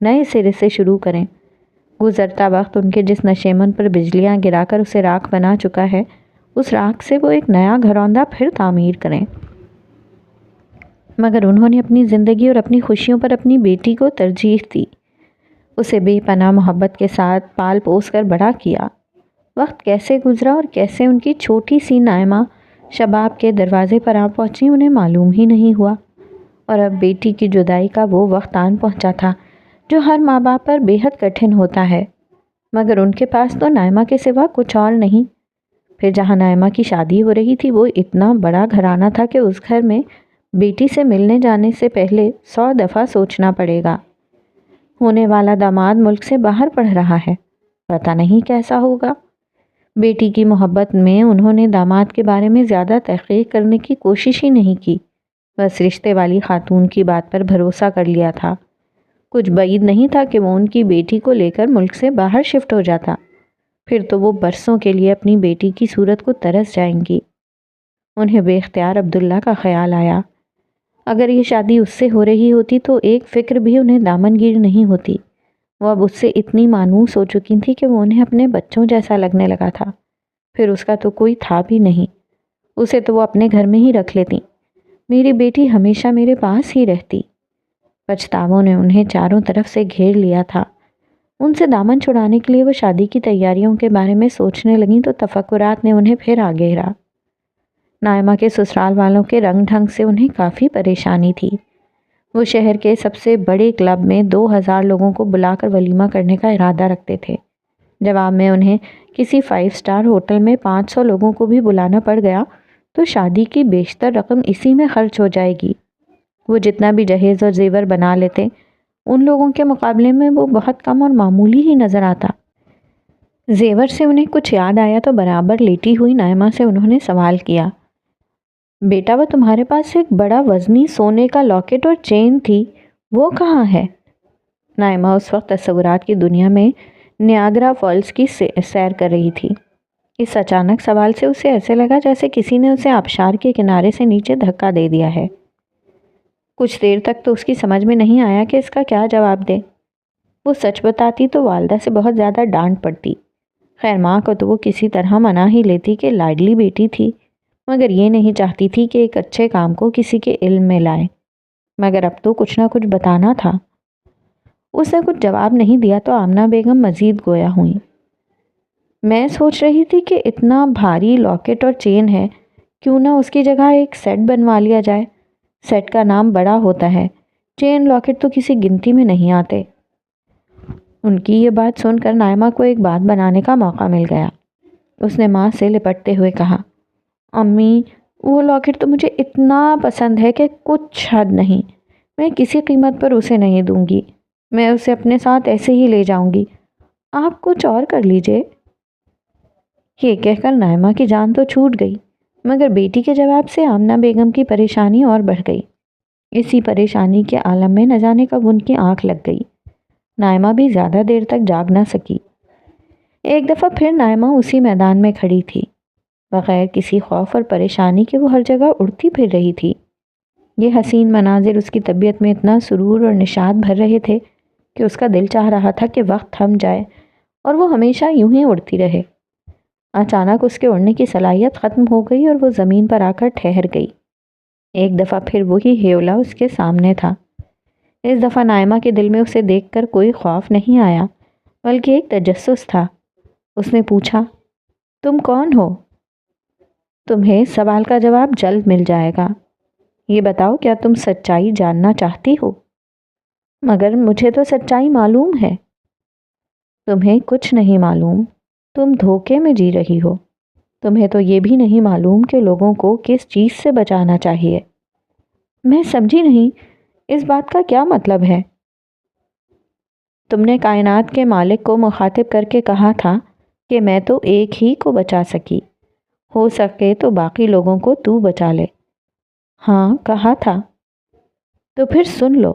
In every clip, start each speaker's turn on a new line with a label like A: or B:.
A: نئے سرے سے شروع کریں۔ گزرتا وقت ان کے جس نشیمن پر بجلیاں گرا کر اسے راکھ بنا چکا ہے، اس راکھ سے وہ ایک نیا گھروندہ پھر تعمیر کریں۔ مگر انہوں نے اپنی زندگی اور اپنی خوشیوں پر اپنی بیٹی کو ترجیح دی، اسے بے پناہ محبت کے ساتھ پال پوس کر بڑا کیا۔ وقت کیسے گزرا اور کیسے ان کی چھوٹی سی نائمہ شباب کے دروازے پر آ پہنچی، انہیں معلوم ہی نہیں ہوا۔ اور اب بیٹی کی جدائی کا وہ وقت آن پہنچا تھا جو ہر ماں باپ پر بے حد کٹھن ہوتا ہے، مگر ان کے پاس تو نائمہ کے سوا کچھ اور نہیں۔ پھر جہاں نائمہ کی شادی ہو رہی تھی وہ اتنا بڑا گھرانہ تھا کہ اس گھر میں بیٹی سے ملنے جانے سے پہلے 100 دفعہ سوچنا پڑے گا۔ ہونے والا داماد ملک سے باہر پڑھ رہا ہے، پتہ نہیں کیسا ہوگا۔ بیٹی کی محبت میں انہوں نے داماد کے بارے میں زیادہ تحقیق کرنے کی کوشش ہی نہیں کی، بس رشتے والی خاتون کی بات پر بھروسہ کر لیا تھا۔ کچھ بعید نہیں تھا کہ وہ ان کی بیٹی کو لے کر ملک سے باہر شفٹ ہو جاتا، پھر تو وہ برسوں کے لیے اپنی بیٹی کی صورت کو ترس جائیں گی۔ انہیں بے اختیار عبداللہ کا خیال آیا۔ اگر یہ شادی اس سے ہو رہی ہوتی تو ایک فکر بھی انہیں دامن گیر نہیں ہوتی۔ وہ اب اس سے اتنی مانوس ہو چکی تھی کہ وہ انہیں اپنے بچوں جیسا لگنے لگا تھا۔ پھر اس کا تو کوئی تھا بھی نہیں، اسے تو وہ اپنے گھر میں ہی رکھ لیتی۔ میری بیٹی ہمیشہ میرے پاس ہی رہتی۔ پچھتاووں نے انہیں چاروں طرف سے گھیر لیا تھا۔ ان سے دامن چھڑانے کے لیے وہ شادی کی تیاریوں کے بارے میں سوچنے لگیں تو تفکرات نے انہیں پھر آ گھیرا۔ نائمہ کے سسرال والوں کے رنگ ڈھنگ سے انہیں کافی پریشانی تھی۔ وہ شہر کے سب سے بڑے کلب میں 2000 لوگوں کو بلا کر ولیمہ کرنے کا ارادہ رکھتے تھے۔ جواب میں انہیں کسی 5 اسٹار ہوٹل میں 500 لوگوں کو بھی بلانا پڑ گیا تو شادی کی بیشتر رقم اسی میں خرچ ہو جائے گی۔ وہ جتنا بھی جہیز اور زیور بنا لیتے، ان لوگوں کے مقابلے میں وہ بہت کم اور معمولی ہی نظر آتا۔ زیور سے انہیں کچھ یاد آیا تو برابر لیٹی ہوئی نائمہ سے انہوں نے سوال کیا، بیٹا وہ تمہارے پاس ایک بڑا وزنی سونے کا لاکٹ اور چین تھی، وہ کہاں ہے؟ نائمہ اس وقت تصورات کی دنیا میں نیاگرا فالز کی سیر کر رہی تھی۔ اس اچانک سوال سے اسے ایسے لگا جیسے کسی نے اسے آبشار کے کنارے سے نیچے دھکا دے دیا ہے۔ کچھ دیر تک تو اس کی سمجھ میں نہیں آیا کہ اس کا کیا جواب دے۔ وہ سچ بتاتی تو والدہ سے بہت زیادہ ڈانٹ پڑتی۔ خیر ماں کو تو وہ کسی طرح منا ہی لیتی کہ لاڈلی بیٹی تھی، مگر یہ نہیں چاہتی تھی کہ ایک اچھے کام کو کسی کے علم میں لائے۔ مگر اب تو کچھ نہ کچھ بتانا تھا۔ اس نے کچھ جواب نہیں دیا تو آمنہ بیگم مزید گویا ہوئیں۔ میں سوچ رہی تھی کہ اتنا بھاری لاکٹ اور چین ہے، کیوں نہ اس کی جگہ ایک سیٹ بنوا لیا جائے؟ سیٹ کا نام بڑا ہوتا ہے، چین لاکٹ تو کسی گنتی میں نہیں آتے۔ ان کی یہ بات سن کر نائمہ کو ایک بات بنانے کا موقع مل گیا۔ اس نے ماں سے لپٹتے ہوئے کہا، امی وہ لاکٹ تو مجھے اتنا پسند ہے کہ کچھ حد نہیں، میں کسی قیمت پر اسے نہیں دوں گی، میں اسے اپنے ساتھ ایسے ہی لے جاؤں گی، آپ کچھ اور کر لیجئے۔ یہ کہہ کر نائمہ کی جان تو چھوٹ گئی، مگر بیٹی کے جواب سے آمنہ بیگم کی پریشانی اور بڑھ گئی۔ اسی پریشانی کے عالم میں نہ جانے کب ان کی آنکھ لگ گئی۔ نائمہ بھی زیادہ دیر تک جاگ نہ سکی۔ ایک دفعہ پھر نائمہ اسی میدان میں کھڑی تھی، بغیر کسی خوف اور پریشانی کے وہ ہر جگہ اڑتی پھر رہی تھی۔ یہ حسین مناظر اس کی طبیعت میں اتنا سرور اور نشاط بھر رہے تھے کہ اس کا دل چاہ رہا تھا کہ وقت تھم جائے اور وہ ہمیشہ یوں ہی اڑتی رہے۔ اچانک اس کے اڑنے کی صلاحیت ختم ہو گئی اور وہ زمین پر آ کر ٹھہر گئی۔ ایک دفعہ پھر وہی ہیولا اس کے سامنے تھا۔ اس دفعہ نائمہ کے دل میں اسے دیکھ کر کوئی خوف نہیں آیا، بلکہ ایک تجسس تھا۔ اس نے پوچھا، تم کون ہو؟ تمہیں سوال کا جواب جلد مل جائے گا۔ یہ بتاؤ کیا تم سچائی جاننا چاہتی ہو؟ مگر مجھے تو سچائی معلوم ہے۔ تمہیں کچھ نہیں معلوم، تم دھوکے میں جی رہی ہو۔ تمہیں تو یہ بھی نہیں معلوم کہ لوگوں کو کس چیز سے بچانا چاہیے۔ میں سمجھی نہیں، اس بات کا کیا مطلب ہے؟ تم نے کائنات کے مالک کو مخاطب کر کے کہا تھا کہ میں تو ایک ہی کو بچا سکی، ہو سکے تو باقی لوگوں کو تو بچا لے۔ ہاں کہا تھا۔ تو پھر سن لو،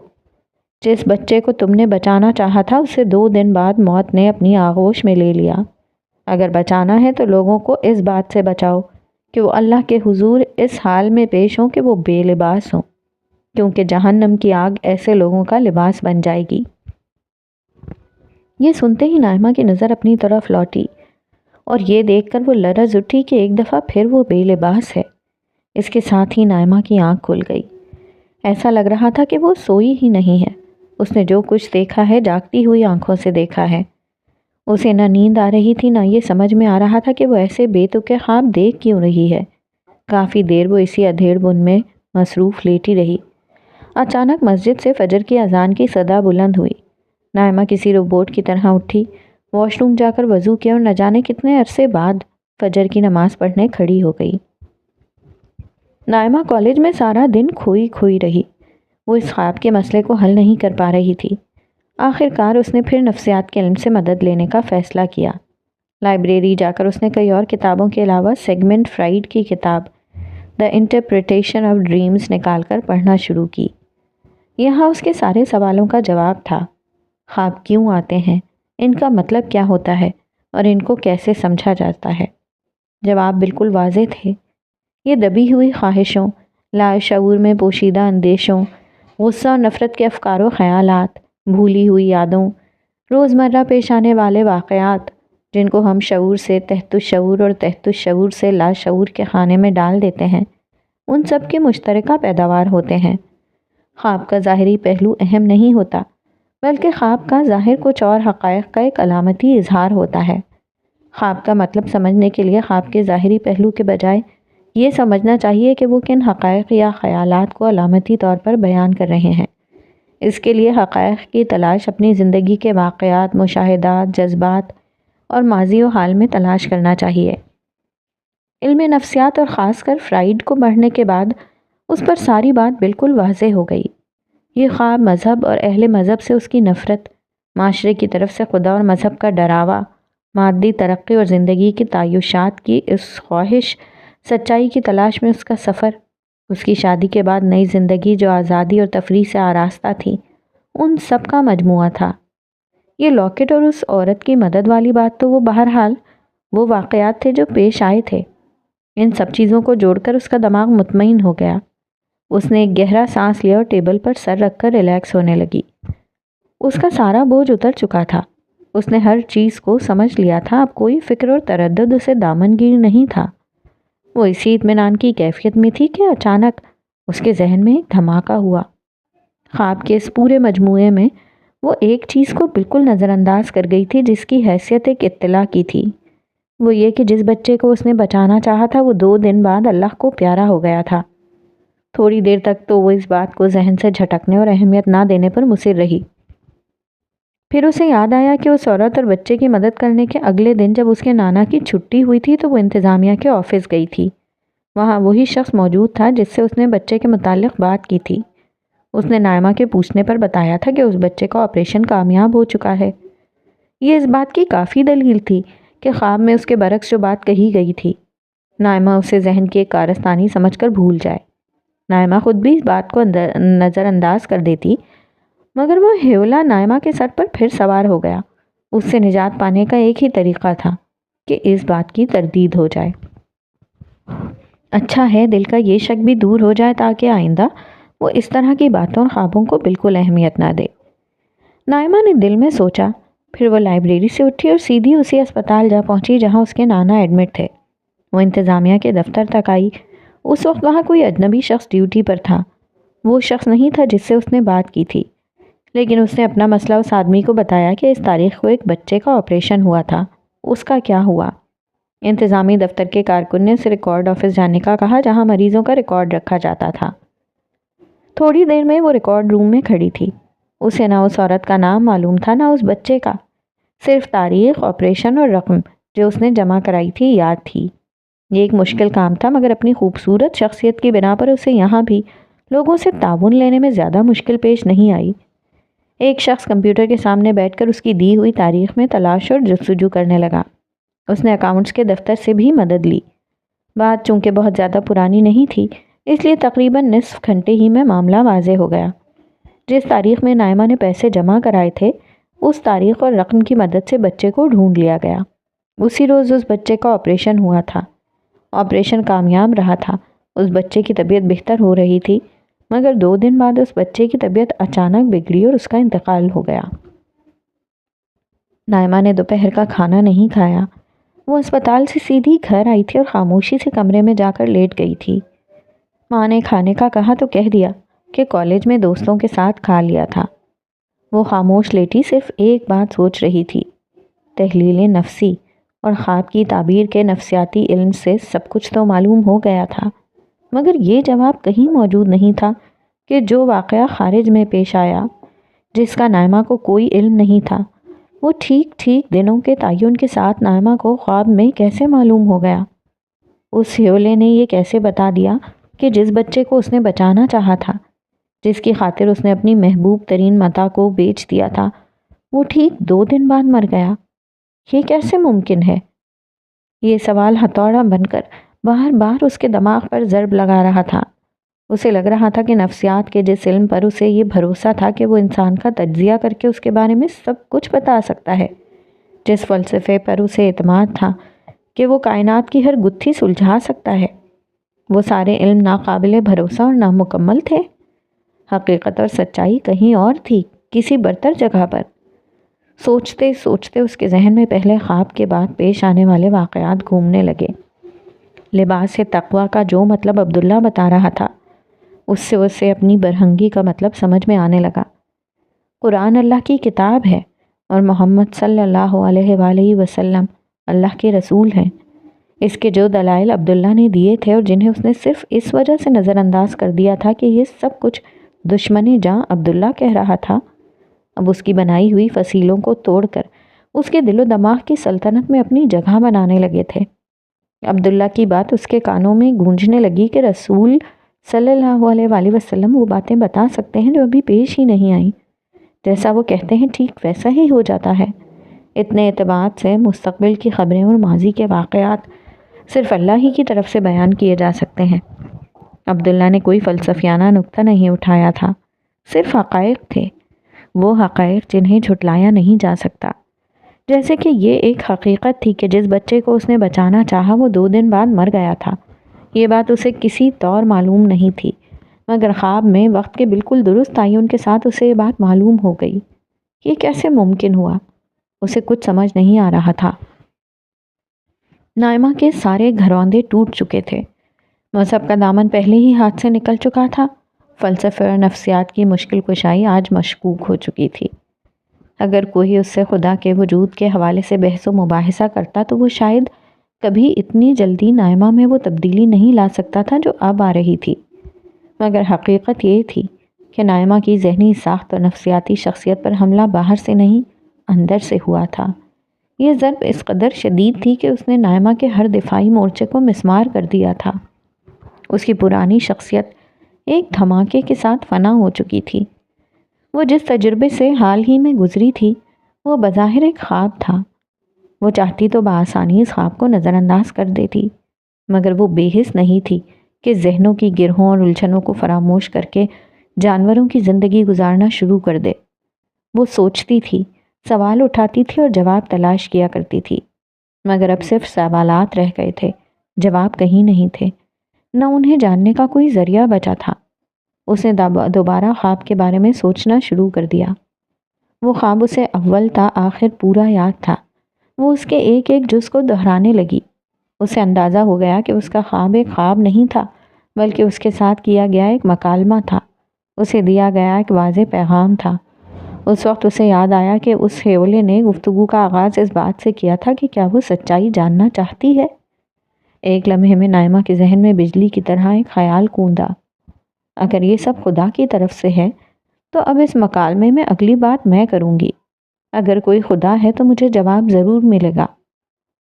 A: جس بچے کو تم نے بچانا چاہا تھا اسے 2 دن بعد موت نے اپنی آغوش میں لے لیا۔ اگر بچانا ہے تو لوگوں کو اس بات سے بچاؤ کہ وہ اللہ کے حضور اس حال میں پیش ہوں کہ وہ بے لباس ہوں، کیونکہ جہنم کی آگ ایسے لوگوں کا لباس بن جائے گی۔ یہ سنتے ہی نائمہ کی نظر اپنی طرف لوٹی اور یہ دیکھ کر وہ لرز اٹھی کہ ایک دفعہ پھر وہ بے لباس ہے۔ اس کے ساتھ ہی نائمہ کی آنکھ کھل گئی۔ ایسا لگ رہا تھا کہ وہ سوئی ہی نہیں ہے۔ اس نے جو کچھ دیکھا ہے جاگتی ہوئی آنکھوں سے دیکھا ہے۔ اسے نہ نیند آ رہی تھی، نہ یہ سمجھ میں آ رہا تھا کہ وہ ایسے بے تکے خواب دیکھ کیوں رہی ہے۔ کافی دیر وہ اسی ادھیڑ بن میں مصروف لیٹی رہی۔ اچانک مسجد سے فجر کی اذان کی صدا بلند ہوئی۔ نائمہ کسی روبوٹ کی طرح اٹھی، واش روم جا کر وضو کیا اور نہ جانے کتنے عرصے بعد فجر کی نماز پڑھنے کھڑی ہو گئی۔ نائمہ کالج میں سارا دن کھوئی کھوئی رہی۔ وہ اس خواب کے مسئلے کو حل نہیں کر پا رہی تھی۔ آخر کار اس نے پھر نفسیات کے علم سے مدد لینے کا فیصلہ کیا۔ لائبریری جا کر اس نے کئی اور کتابوں کے علاوہ سیگمنٹ فرائیڈ کی کتاب دی انٹرپریٹیشن آف ڈریمز نکال کر پڑھنا شروع کی۔ یہاں اس کے سارے سوالوں کا جواب تھا۔ خواب کیوں آتے ہیں؟ ان کا مطلب کیا ہوتا ہے اور ان کو کیسے سمجھا جاتا ہے؟ جواب بالکل واضح تھے۔ یہ دبی ہوئی خواہشوں، لا شعور میں پوشیدہ اندیشوں، غصہ اور نفرت کے افکار و خیالات، بھولی ہوئی یادوں، روزمرہ پیش آنے والے واقعات جن کو ہم شعور سے تحت الشعور اور تحت الشعور سے لا شعور کے خانے میں ڈال دیتے ہیں، ان سب کے مشترکہ پیداوار ہوتے ہیں۔ خواب کا ظاہری پہلو اہم نہیں ہوتا، بلکہ خواب کا ظاہر کچھ اور حقائق کا ایک علامتی اظہار ہوتا ہے۔ خواب کا مطلب سمجھنے کے لیے خواب کے ظاہری پہلو کے بجائے یہ سمجھنا چاہیے کہ وہ کن حقائق یا خیالات کو علامتی طور پر بیان کر رہے ہیں۔ اس کے لیے حقائق کی تلاش اپنی زندگی کے واقعات، مشاہدات، جذبات اور ماضی و حال میں تلاش کرنا چاہیے۔ علم نفسیات اور خاص کر فرائیڈ کو پڑھنے کے بعد اس پر ساری بات بالکل واضح ہو گئی۔ یہ خواب مذہب اور اہل مذہب سے اس کی نفرت، معاشرے کی طرف سے خدا اور مذہب کا ڈراوا، مادی ترقی اور زندگی کی تعیشات کی اس خواہش، سچائی کی تلاش میں اس کا سفر، اس کی شادی کے بعد نئی زندگی جو آزادی اور تفریح سے آراستہ تھی، ان سب کا مجموعہ تھا۔ یہ لاکٹ اور اس عورت کی مدد والی بات تو وہ بہرحال وہ واقعات تھے جو پیش آئے تھے۔ ان سب چیزوں کو جوڑ کر اس کا دماغ مطمئن ہو گیا۔ اس نے ایک گہرا سانس لیا اور ٹیبل پر سر رکھ کر ریلیکس ہونے لگی۔ اس کا سارا بوجھ اتر چکا تھا۔ اس نے ہر چیز کو سمجھ لیا تھا۔ اب کوئی فکر اور تردد اسے دامنگیر نہیں تھا۔ وہ اسی اطمینان کی کیفیت میں تھی کہ اچانک اس کے ذہن میں ایک دھماکہ ہوا۔ خواب کے اس پورے مجموعے میں وہ ایک چیز کو بالکل نظر انداز کر گئی تھی جس کی حیثیت ایک اطلاع کی تھی۔ وہ یہ کہ جس بچے کو اس نے بچانا چاہا تھا وہ 2 دن بعد اللہ کو پیارا ہو گیا تھا۔ تھوڑی دیر تک تو وہ اس بات کو ذہن سے جھٹکنے اور اہمیت نہ دینے پر مصر رہی۔ پھر اسے یاد آیا کہ اس عورت اور بچے کی مدد کرنے کے اگلے دن جب اس کے نانا کی چھٹی ہوئی تھی تو وہ انتظامیہ کے آفس گئی تھی۔ وہاں وہی شخص موجود تھا جس سے اس نے بچے کے متعلق بات کی تھی۔ اس نے نائمہ کے پوچھنے پر بتایا تھا کہ اس بچے کا آپریشن کامیاب ہو چکا ہے۔ یہ اس بات کی کافی دلیل تھی کہ خواب میں اس کے برعکس جو بات کہی گئی تھی، نائمہ اسے ذہن کی ایک کارستانی سمجھ کر بھول جائے۔ نائمہ خود بھی اس بات کو نظر انداز کر دیتی، مگر وہ ہیولا نائمہ کے سر پر پھر سوار ہو گیا۔ اس سے نجات پانے کا ایک ہی طریقہ تھا کہ اس بات کی تردید ہو جائے۔ اچھا ہے دل کا یہ شک بھی دور ہو جائے تاکہ آئندہ وہ اس طرح کی باتوں اور خوابوں کو بالکل اہمیت نہ دے۔ نائمہ نے دل میں سوچا۔ پھر وہ لائبریری سے اٹھی اور سیدھی اسی اسپتال جا پہنچی جہاں اس کے نانا ایڈمٹ تھے۔ وہ انتظامیہ کے دفتر تک آئی۔ اس وقت وہاں کوئی اجنبی شخص ڈیوٹی پر تھا۔ وہ شخص نہیں تھا جس سے اس نے بات کی تھی، لیکن اس نے اپنا مسئلہ اس آدمی کو بتایا کہ اس تاریخ کو ایک بچے کا آپریشن ہوا تھا۔ اس کا کیا ہوا؟ انتظامی دفتر کے کارکن نے اسے ریکارڈ آفس جانے کا کہا جہاں مریضوں کا ریکارڈ رکھا جاتا تھا۔ تھوڑی دیر میں وہ ریکارڈ روم میں کھڑی تھی۔ اسے نہ اس عورت کا نام معلوم تھا نہ اس بچے کا، صرف تاریخ، آپریشن اور رقم جو اس نے جمع کرائی تھی یاد تھی۔ یہ ایک مشکل کام تھا، مگر اپنی خوبصورت شخصیت کی بنا پر اسے یہاں بھی لوگوں سے تعاون لینے میں زیادہ مشکل پیش نہیں آئی۔ ایک شخص کمپیوٹر کے سامنے بیٹھ کر اس کی دی ہوئی تاریخ میں تلاش اور جستجو کرنے لگا۔ اس نے اکاؤنٹس کے دفتر سے بھی مدد لی۔ بات چونکہ بہت زیادہ پرانی نہیں تھی، اس لیے تقریباً نصف گھنٹے ہی میں معاملہ واضح ہو گیا۔ جس تاریخ میں نائمہ نے پیسے جمع کرائے تھے، اس تاریخ اور رقم کی مدد سے بچے کو ڈھونڈ لیا گیا۔ اسی روز اس بچے کا آپریشن ہوا تھا۔ آپریشن کامیاب رہا تھا۔ اس بچے کی طبیعت بہتر ہو رہی تھی، مگر 2 دن بعد اس بچے کی طبیعت اچانک بگڑی اور اس کا انتقال ہو گیا۔ نائمہ نے دوپہر کا کھانا نہیں کھایا۔ وہ اسپتال سے سیدھی گھر آئی تھی اور خاموشی سے کمرے میں جا کر لیٹ گئی تھی۔ ماں نے کھانے کا کہا تو کہہ دیا کہ کالج میں دوستوں کے ساتھ کھا لیا تھا۔ وہ خاموش لیٹی صرف ایک بات سوچ رہی تھی، تحلیل نفسی اور خواب کی تعبیر کے نفسیاتی علم سے سب کچھ تو معلوم ہو گیا تھا، مگر یہ جواب کہیں موجود نہیں تھا کہ جو واقعہ خارج میں پیش آیا، جس کا نائمہ کو کوئی علم نہیں تھا، وہ ٹھیک ٹھیک دنوں کے تعین کے ساتھ نائمہ کو خواب میں کیسے معلوم ہو گیا؟ اس ہیولے نے یہ کیسے بتا دیا کہ جس بچے کو اس نے بچانا چاہا تھا، جس کی خاطر اس نے اپنی محبوب ترین متاع کو بیچ دیا تھا، وہ ٹھیک 2 دن بعد مر گیا؟ یہ کیسے ممکن ہے؟ یہ سوال ہتھوڑا بن کر بار بار اس کے دماغ پر ضرب لگا رہا تھا۔ اسے لگ رہا تھا کہ نفسیات کے جس علم پر اسے یہ بھروسہ تھا کہ وہ انسان کا تجزیہ کر کے اس کے بارے میں سب کچھ بتا سکتا ہے، جس فلسفے پر اسے اعتماد تھا کہ وہ کائنات کی ہر گتھی سلجھا سکتا ہے، وہ سارے علم ناقابل بھروسہ اور نامکمل تھے۔ حقیقت اور سچائی کہیں اور تھی، کسی برتر جگہ پر۔ سوچتے سوچتے اس کے ذہن میں پہلے خواب کے بعد پیش آنے والے واقعات گھومنے لگے۔ لباس تقویٰ کا جو مطلب عبداللہ بتا رہا تھا، اس سے اسے اپنی برہنگی کا مطلب سمجھ میں آنے لگا۔ قرآن اللہ کی کتاب ہے اور محمد صلی اللہ علیہ وآلہ وسلم اللہ کے رسول ہیں۔ اس کے جو دلائل عبداللہ نے دیے تھے اور جنہیں اس نے صرف اس وجہ سے نظر انداز کر دیا تھا کہ یہ سب کچھ دشمن جاں عبداللہ کہہ رہا تھا، اب اس کی بنائی ہوئی فصیلوں کو توڑ کر اس کے دل و دماغ کی سلطنت میں اپنی جگہ بنانے لگے تھے۔ عبداللہ کی بات اس کے کانوں میں گونجنے لگی کہ رسول صلی اللہ علیہ وآلہ وسلم وہ باتیں بتا سکتے ہیں جو ابھی پیش ہی نہیں آئیں، جیسا وہ کہتے ہیں ٹھیک ویسا ہی ہو جاتا ہے۔ اتنے اعتماد سے مستقبل کی خبریں اور ماضی کے واقعات صرف اللہ ہی کی طرف سے بیان کیے جا سکتے ہیں۔ عبداللہ نے کوئی فلسفیانہ نکتہ نہیں اٹھایا تھا، صرف حقائق تھے، وہ حقائق جنہیں جھٹلایا نہیں جا سکتا۔ جیسے کہ یہ ایک حقیقت تھی کہ جس بچے کو اس نے بچانا چاہا وہ 2 دن بعد مر گیا تھا۔ یہ بات اسے کسی طور معلوم نہیں تھی، مگر خواب میں وقت کے بالکل درست تعین کے ساتھ اسے یہ بات معلوم ہو گئی۔ یہ کیسے ممکن ہوا؟ اسے کچھ سمجھ نہیں آ رہا تھا۔ نائمہ کے سارے گھروندے ٹوٹ چکے تھے، مذہب کا دامن پہلے ہی ہاتھ سے نکل چکا تھا، فلسفے اور نفسیات کی مشکل کشائی آج مشکوک ہو چکی تھی۔ اگر کوئی اس سے خدا کے وجود کے حوالے سے بحث و مباحثہ کرتا تو وہ شاید کبھی اتنی جلدی نائمہ میں وہ تبدیلی نہیں لا سکتا تھا جو اب آ رہی تھی، مگر حقیقت یہ تھی کہ نائمہ کی ذہنی ساخت اور نفسیاتی شخصیت پر حملہ باہر سے نہیں اندر سے ہوا تھا۔ یہ ضرب اس قدر شدید تھی کہ اس نے نائمہ کے ہر دفاعی مورچے کو مسمار کر دیا تھا۔ اس کی پرانی شخصیت ایک دھماکے کے ساتھ فنا ہو چکی تھی۔ وہ جس تجربے سے حال ہی میں گزری تھی وہ بظاہر ایک خواب تھا۔ وہ چاہتی تو بآسانی اس خواب کو نظر انداز کر دیتی، مگر وہ بے حس نہیں تھی کہ ذہنوں کی گرہوں اور الجھنوں کو فراموش کر کے جانوروں کی زندگی گزارنا شروع کر دے۔ وہ سوچتی تھی، سوال اٹھاتی تھی اور جواب تلاش کیا کرتی تھی، مگر اب صرف سوالات رہ گئے تھے، جواب کہیں نہیں تھے، نہ انہیں جاننے کا کوئی ذریعہ بچا تھا۔ اس نے دوبارہ خواب کے بارے میں سوچنا شروع کر دیا۔ وہ خواب اسے اول تا آخر پورا یاد تھا۔ وہ اس کے ایک ایک جز کو دہرانے لگی۔ اسے اندازہ ہو گیا کہ اس کا خواب ایک خواب نہیں تھا، بلکہ اس کے ساتھ کیا گیا ایک مکالمہ تھا، اسے دیا گیا ایک واضح پیغام تھا۔ اس وقت اسے یاد آیا کہ اس ہیولے نے گفتگو کا آغاز اس بات سے کیا تھا کہ کیا وہ سچائی جاننا چاہتی ہے۔ ایک لمحے میں نائمہ کے ذہن میں بجلی کی طرح ایک خیال کوندا، اگر یہ سب خدا کی طرف سے ہے تو اب اس مکالمے میں اگلی بات میں کروں گی۔ اگر کوئی خدا ہے تو مجھے جواب ضرور ملے گا۔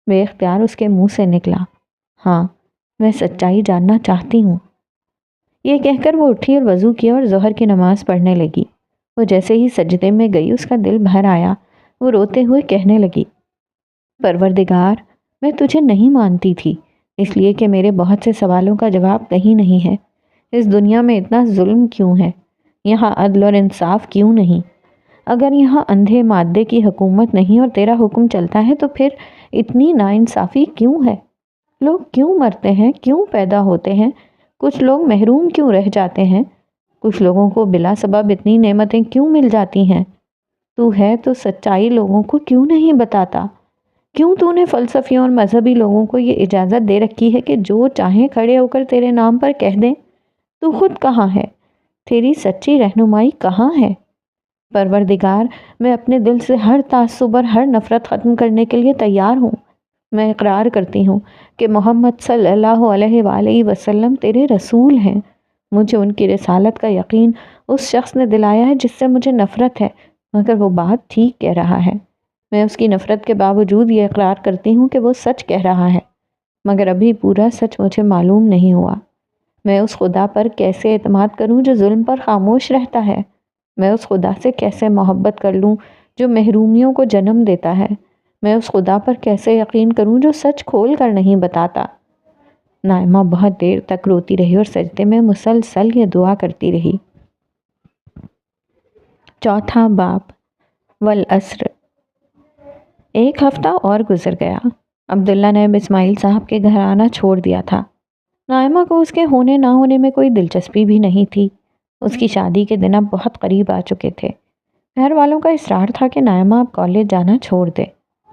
A: بے اختیار اس کے منہ سے نکلا، ہاں میں سچائی جاننا چاہتی ہوں۔ یہ کہہ کر وہ اٹھی اور وضو کیا اور ظہر کی نماز پڑھنے لگی۔ وہ جیسے ہی سجدے میں گئی اس کا دل بھر آیا۔ وہ روتے ہوئے کہنے لگی، پروردگار میں تجھے نہیں مانتی تھی، اس لیے کہ میرے بہت سے سوالوں کا جواب کہیں نہیں ہے۔ اس دنیا میں اتنا ظلم کیوں ہے؟ یہاں عدل اور انصاف کیوں نہیں؟ اگر یہاں اندھے مادے کی حکومت نہیں اور تیرا حکم چلتا ہے تو پھر اتنی ناانصافی کیوں ہے؟ لوگ کیوں مرتے ہیں؟ کیوں پیدا ہوتے ہیں؟ کچھ لوگ محروم کیوں رہ جاتے ہیں؟ کچھ لوگوں کو بلا سبب اتنی نعمتیں کیوں مل جاتی ہیں؟ تو ہے تو سچائی لوگوں کو کیوں نہیں بتاتا؟ کیوں تو نے فلسفیوں اور مذہبی لوگوں کو یہ اجازت دے رکھی ہے کہ جو چاہیں کھڑے ہو کر تیرے نام پر کہہ دیں؟ تو خود کہاں ہے؟ تیری سچی رہنمائی کہاں ہے؟ پروردگار، میں اپنے دل سے ہر تعصب اور ہر نفرت ختم کرنے کے لیے تیار ہوں۔ میں اقرار کرتی ہوں کہ محمد صلی اللہ علیہ وآلہ وسلم تیرے رسول ہیں۔ مجھے ان کی رسالت کا یقین اس شخص نے دلایا ہے جس سے مجھے نفرت ہے، مگر وہ بات ٹھیک کہہ رہا ہے۔ میں اس کی نفرت کے باوجود یہ اقرار کرتی ہوں کہ وہ سچ کہہ رہا ہے، مگر ابھی پورا سچ مجھے معلوم نہیں ہوا۔ میں اس خدا پر کیسے اعتماد کروں جو ظلم پر خاموش رہتا ہے؟ میں اس خدا سے کیسے محبت کر لوں جو محرومیوں کو جنم دیتا ہے؟ میں اس خدا پر کیسے یقین کروں جو سچ کھول کر نہیں بتاتا؟ نائمہ بہت دیر تک روتی رہی اور سجدے میں مسلسل یہ دعا کرتی رہی۔ چوتھا باب، والعصر۔ ایک ہفتہ اور گزر گیا۔ عبداللہ نے اب اسماعیل صاحب کے گھر آنا چھوڑ دیا تھا۔ نائمہ کو اس کے ہونے نہ ہونے میں کوئی دلچسپی بھی نہیں تھی۔ اس کی شادی کے دن اب بہت قریب آ چکے تھے۔ گھر والوں کا اصرار تھا کہ نائمہ اب کالج جانا چھوڑ دے،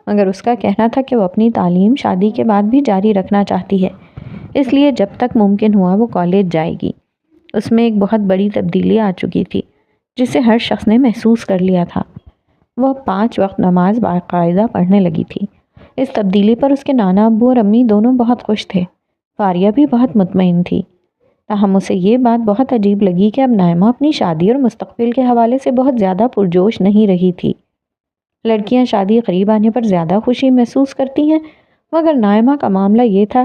A: مگر اس کا کہنا تھا کہ وہ اپنی تعلیم شادی کے بعد بھی جاری رکھنا چاہتی ہے، اس لیے جب تک ممکن ہوا وہ کالج جائے گی۔ اس میں ایک بہت بڑی تبدیلی آ چکی تھی جسے ہر شخص نے محسوس کر لیا تھا۔ وہ 5 وقت نماز باقاعدہ پڑھنے لگی تھی۔ اس تبدیلی پر اس کے نانا ابو اور امی دونوں بہت خوش تھے۔ فاریہ بھی بہت مطمئن تھی، تاہم اسے یہ بات بہت عجیب لگی کہ اب نائمہ اپنی شادی اور مستقبل کے حوالے سے بہت زیادہ پرجوش نہیں رہی تھی۔ لڑکیاں شادی قریب آنے پر زیادہ خوشی محسوس کرتی ہیں، مگر نائمہ کا معاملہ یہ تھا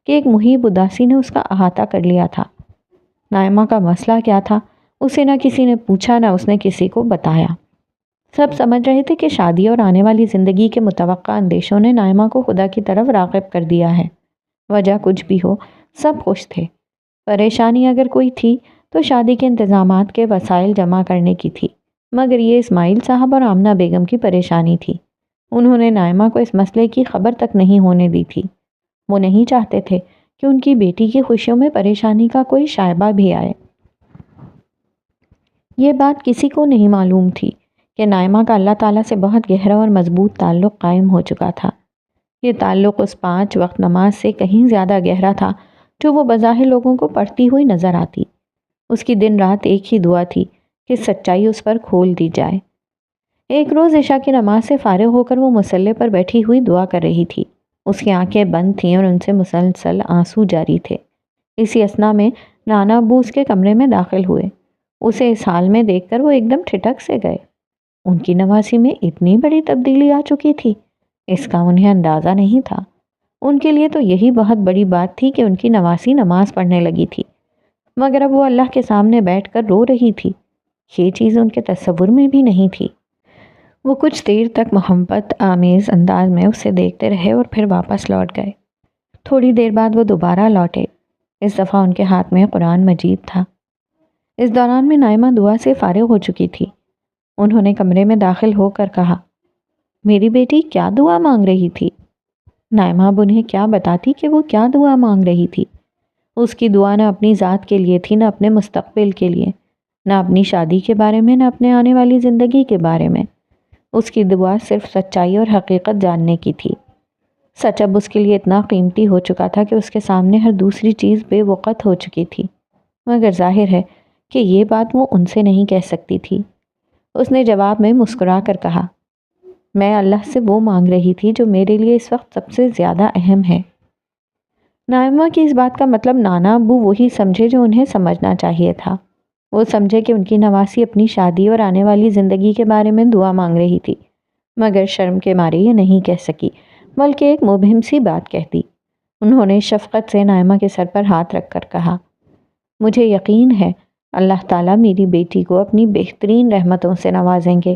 A: کہ ایک محیب اداسی نے اس کا احاطہ کر لیا تھا۔ نائمہ کا مسئلہ کیا تھا؟ اسے نہ کسی نے پوچھا، نہ اس نے کسی کو بتایا۔ سب سمجھ رہے تھے کہ شادی اور آنے والی زندگی کے متوقع اندیشوں نے نائمہ کو خدا کی طرف راغب کر دیا ہے۔ وجہ کچھ بھی ہو، سب خوش تھے۔ پریشانی اگر کوئی تھی تو شادی کے انتظامات کے وسائل جمع کرنے کی تھی، مگر یہ اسماعیل صاحب اور آمنہ بیگم کی پریشانی تھی۔ انہوں نے نائمہ کو اس مسئلے کی خبر تک نہیں ہونے دی تھی۔ وہ نہیں چاہتے تھے کہ ان کی بیٹی کی خوشیوں میں پریشانی کا کوئی شائبہ بھی آئے۔ یہ بات کسی کو نہیں معلوم تھی کہ نائمہ کا اللہ تعالیٰ سے بہت گہرا اور مضبوط تعلق قائم ہو چکا تھا۔ یہ تعلق اس 5 وقت نماز سے کہیں زیادہ گہرا تھا جو وہ بظاہر لوگوں کو پڑھتی ہوئی نظر آتی۔ اس کی دن رات ایک ہی دعا تھی کہ سچائی اس پر کھول دی جائے۔ ایک روز عشاء کی نماز سے فارغ ہو کر وہ مصلی پر بیٹھی ہوئی دعا کر رہی تھی۔ اس کی آنکھیں بند تھیں اور ان سے مسلسل آنسو جاری تھے۔ اسی اثنا میں نانا ابو اس کے کمرے میں داخل ہوئے۔ اسے اس حال میں دیکھ کر وہ ایک دم ٹھٹک سے گئے۔ ان کی نواسی میں اتنی بڑی تبدیلی آ چکی تھی، اس کا انہیں اندازہ نہیں تھا۔ ان کے لیے تو یہی بہت بڑی بات تھی کہ ان کی نواسی نماز پڑھنے لگی تھی، مگر اب وہ اللہ کے سامنے بیٹھ کر رو رہی تھی۔ یہ چیز ان کے تصور میں بھی نہیں تھی۔ وہ کچھ دیر تک محبت آمیز انداز میں اسے دیکھتے رہے اور پھر واپس لوٹ گئے۔ تھوڑی دیر بعد وہ دوبارہ لوٹے۔ اس دفعہ ان کے ہاتھ میں قرآن مجید تھا۔ اس دوران میں نائمہ دعا سے فارغ ہو چکی تھی۔ انہوں نے کمرے میں داخل ہو کر کہا، میری بیٹی کیا دعا مانگ رہی تھی؟ نائمہ اب انہیں کیا بتاتی کہ وہ کیا دعا مانگ رہی تھی۔ اس کی دعا نہ اپنی ذات کے لیے تھی، نہ اپنے مستقبل کے لیے، نہ اپنی شادی کے بارے میں، نہ اپنے آنے والی زندگی کے بارے میں۔ اس کی دعا صرف سچائی اور حقیقت جاننے کی تھی۔ سچ اب اس کے لیے اتنا قیمتی ہو چکا تھا کہ اس کے سامنے ہر دوسری چیز بے وقت ہو چکی تھی، مگر ظاہر ہے کہ یہ بات وہ ان سے نہیں کہہ سکتی تھی۔ اس نے جواب میں مسکرا کر کہا، میں اللہ سے وہ مانگ رہی تھی جو میرے لیے اس وقت سب سے زیادہ اہم ہے۔ نائمہ کی اس بات کا مطلب نانا ابو وہی سمجھے جو انہیں سمجھنا چاہیے تھا۔ وہ سمجھے کہ ان کی نواسی اپنی شادی اور آنے والی زندگی کے بارے میں دعا مانگ رہی تھی، مگر شرم کے مارے یہ نہیں کہہ سکی، بلکہ ایک مبہم سی بات کہہ دی۔ انہوں نے شفقت سے نائمہ کے سر پر ہاتھ رکھ کر کہا، مجھے یقین ہے اللہ تعالیٰ میری بیٹی کو اپنی بہترین رحمتوں سے نوازیں گے۔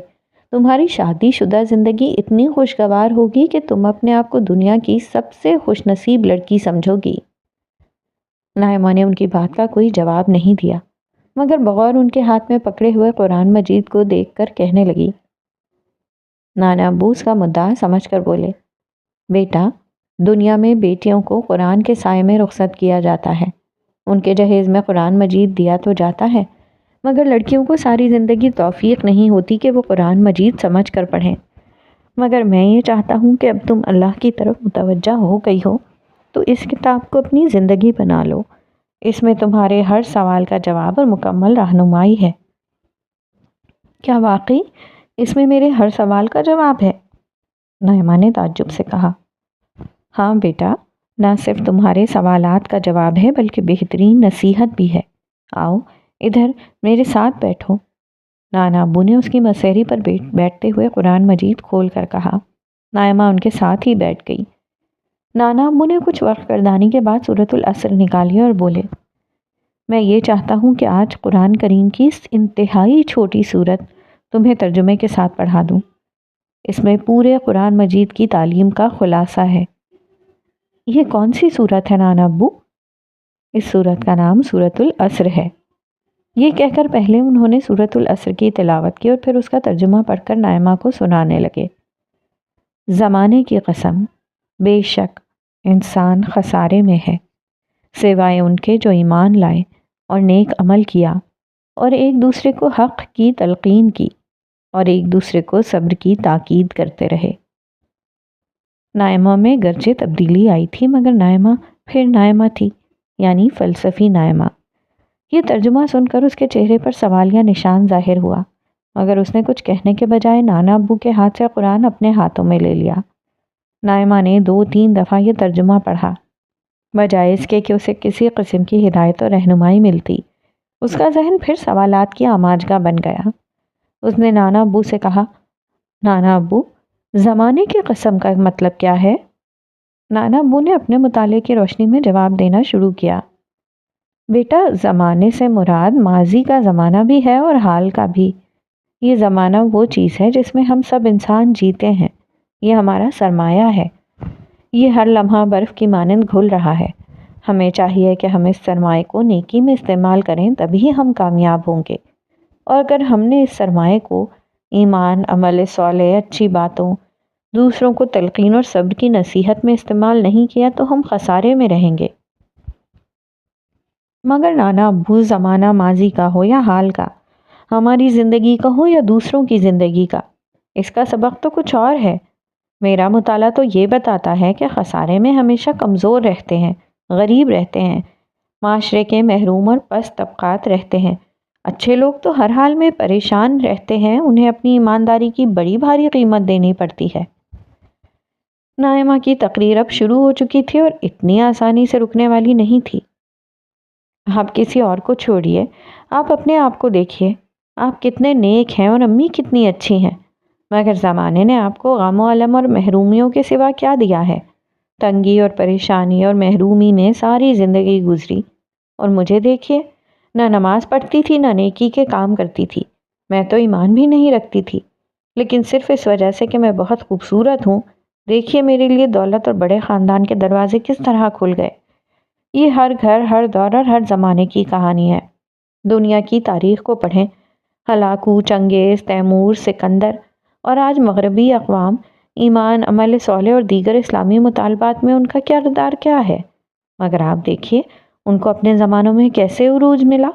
A: تمہاری شادی شدہ زندگی اتنی خوشگوار ہوگی کہ تم اپنے آپ کو دنیا کی سب سے خوش نصیب لڑکی سمجھو گی۔ نائمہ نے ان کی بات کا کوئی جواب نہیں دیا، مگر بغور ان کے ہاتھ میں پکڑے ہوئے قرآن مجید کو دیکھ کر کہنے لگی۔ نانا ابو اس کا مدعا سمجھ کر بولے، بیٹا، دنیا میں بیٹیوں کو قرآن کے سائے میں رخصت کیا جاتا ہے۔ ان کے جہیز میں قرآن مجید دیا تو جاتا ہے، مگر لڑکیوں کو ساری زندگی توفیق نہیں ہوتی کہ وہ قرآن مجید سمجھ کر پڑھیں۔ مگر میں یہ چاہتا ہوں کہ اب تم اللہ کی طرف متوجہ ہو گئی ہو تو اس کتاب کو اپنی زندگی بنا لو۔ اس میں تمہارے ہر سوال کا جواب اور مکمل رہنمائی ہے۔ کیا واقعی اس میں میرے ہر سوال کا جواب ہے؟ نائمہ نے تعجب سے کہا۔ ہاں بیٹا، نہ صرف تمہارے سوالات کا جواب ہے بلکہ بہترین نصیحت بھی ہے۔ آؤ ادھر میرے ساتھ بیٹھو۔ نانا ابو نے اس کی مسیری پر بیٹھتے ہوئے قرآن مجید کھول کر کہا۔ نائمہ ان کے ساتھ ہی بیٹھ گئی۔ نانا ابو نے کچھ وقت گردانی کے بعد سورۃ العصر نکالی اور بولے، میں یہ چاہتا ہوں کہ آج قرآن کریم کی اس انتہائی چھوٹی سورت تمہیں ترجمے کے ساتھ پڑھا دوں۔ اس میں پورے قرآن مجید کی تعلیم کا خلاصہ ہے۔ یہ کون سی سورت ہے نانا ابو؟ اس سورت کا نام سورۃ العصر ہے۔ یہ کہہ کر پہلے انہوں نے سورۃ العصر کی تلاوت کی اور پھر اس کا ترجمہ پڑھ کر نائمہ کو سنانے لگے۔ زمانے کی قسم، بے شک انسان خسارے میں ہے، سوائے ان کے جو ایمان لائے اور نیک عمل کیا اور ایک دوسرے کو حق کی تلقین کی اور ایک دوسرے کو صبر کی تاکید کرتے رہے۔ نائمہ میں گرچہ تبدیلی آئی تھی مگر نائمہ پھر نائمہ تھی، یعنی فلسفی نائمہ۔ یہ ترجمہ سن کر اس کے چہرے پر سوالیہ نشان ظاہر ہوا، مگر اس نے کچھ کہنے کے بجائے نانا ابو کے ہاتھ سے قرآن اپنے ہاتھوں میں لے لیا۔ نائمہ نے 2-3 دفعہ یہ ترجمہ پڑھا، بجائے اس کے کہ اسے کسی قسم کی ہدایت اور رہنمائی ملتی۔ اس کا ذہن پھر سوالات کی آماجگاہ بن گیا۔ اس نے نانا ابو سے کہا، نانا ابو، زمانے کی قسم کا مطلب کیا ہے؟ نانا ابو نے اپنے مطالعے کی روشنی میں جواب دینا شروع کیا۔ بیٹا، زمانے سے مراد ماضی کا زمانہ بھی ہے اور حال کا بھی۔ یہ زمانہ وہ چیز ہے جس میں ہم سب انسان جیتے ہیں، یہ ہمارا سرمایہ ہے۔ یہ ہر لمحہ برف کی مانند گھل رہا ہے۔ ہمیں چاہیے کہ ہم اس سرمایہ کو نیکی میں استعمال کریں، تبھی ہم کامیاب ہوں گے۔ اور اگر ہم نے اس سرمایہ کو ایمان، عمل صالح، اچھی باتوں، دوسروں کو تلقین اور صبر کی نصیحت میں استعمال نہیں کیا تو ہم خسارے میں رہیں گے۔ مگر نانا ابو، زمانہ ماضی کا ہو یا حال کا، ہماری زندگی کا ہو یا دوسروں کی زندگی کا، اس کا سبق تو کچھ اور ہے۔ میرا مطالعہ تو یہ بتاتا ہے کہ خسارے میں ہمیشہ کمزور رہتے ہیں، غریب رہتے ہیں، معاشرے کے محروم اور پست طبقات رہتے ہیں۔ اچھے لوگ تو ہر حال میں پریشان رہتے ہیں، انہیں اپنی ایمانداری کی بڑی بھاری قیمت دینی پڑتی ہے۔ نائمہ کی تقریر اب شروع ہو چکی تھی اور اتنی آسانی سے رکنے والی نہیں تھی۔ آپ کسی اور کو چھوڑیے، آپ اپنے آپ کو دیکھیے، آپ کتنے نیک ہیں اور امی کتنی اچھی ہیں، مگر زمانے نے آپ کو غم و الم اور محرومیوں کے سوا کیا دیا ہے؟ تنگی اور پریشانی اور محرومی میں ساری زندگی گزری، اور مجھے دیکھیے، نہ نماز پڑھتی تھی نہ نیکی کے کام کرتی تھی، میں تو ایمان بھی نہیں رکھتی تھی، لیکن صرف اس وجہ سے کہ میں بہت خوبصورت ہوں، دیکھیے میرے لیے دولت اور بڑے خاندان کے دروازے کس طرح کھل گئے۔ یہ ہر گھر، ہر دور اور ہر زمانے کی کہانی ہے۔ دنیا کی تاریخ کو پڑھیں، ہلاکو، چنگیز، تیمور، سکندر اور آج مغربی اقوام، ایمان، عمل صالح اور دیگر اسلامی مطالبات میں ان کا کردار کیا ہے؟ مگر آپ دیکھیے ان کو اپنے زمانوں میں کیسے عروج ملا۔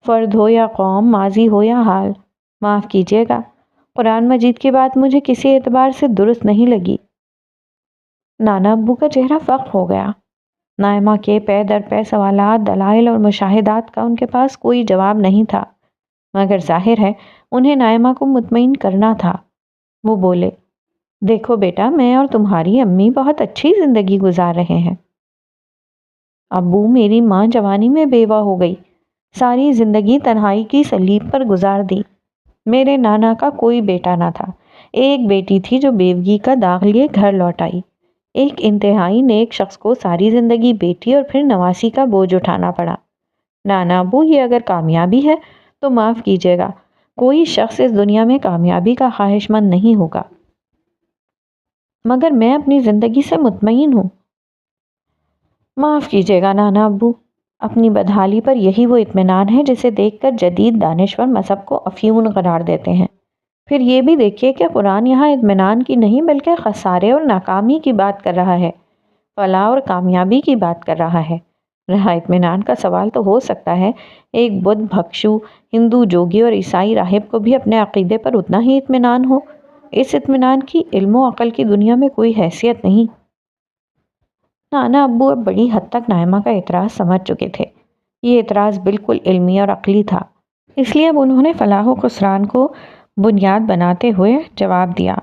A: فرد ہو یا قوم، ماضی ہو یا حال، معاف کیجیے گا، قرآن مجید کی بات مجھے کسی اعتبار سے درست نہیں لگی۔ نانا ابو کا چہرہ فخ ہو گیا۔ نائمہ کے پے در پے سوالات، دلائل اور مشاہدات کا ان کے پاس کوئی جواب نہیں تھا، مگر ظاہر ہے انہیں نائمہ کو مطمئن کرنا تھا۔ وہ بولے، دیکھو بیٹا، میں اور تمہاری امی بہت اچھی زندگی گزار رہے ہیں۔ ابو، میری ماں جوانی میں بیوہ ہو گئی، ساری زندگی تنہائی کی صلیب پر گزار دی۔ میرے نانا کا کوئی بیٹا نہ تھا، ایک بیٹی تھی جو بیوگی کا داغ لیے گھر لوٹ آئی۔ ایک انتہائی نیک شخص کو ساری زندگی بیٹی اور پھر نواسی کا بوجھ اٹھانا پڑا۔ نانا ابو، یہ اگر کامیابی ہے تو معاف کیجیے گا، کوئی شخص اس دنیا میں کامیابی کا خواہش مند نہیں ہوگا، مگر میں اپنی زندگی سے مطمئن ہوں۔ معاف کیجیے گا نانا ابو، اپنی بدحالی پر یہی وہ اطمینان ہے جسے دیکھ کر جدید دانشور مذہب کو افیون قرار دیتے ہیں۔ پھر یہ بھی دیکھیے کہ قرآن یہاں اطمینان کی نہیں بلکہ خسارے اور ناکامی کی بات کر رہا ہے، فلاح اور کامیابی کی بات کر رہا ہے۔ رہا اطمینان کا سوال تو ہو سکتا ہے، ایک بدھ بھکشو، ہندو جوگی اور عیسائی راہب کو بھی اپنے عقیدے پر اتنا ہی اطمینان ہو۔ اس اطمینان کی علم و عقل کی دنیا میں کوئی حیثیت نہیں۔ نانا ابو اب بڑی حد تک نائمہ کا اعتراض سمجھ چکے تھے۔ یہ اعتراض بالکل علمی اور عقلی تھا، اس لیے اب انہوں نے فلاح و خسران کو بنیاد بناتے ہوئے جواب دیا،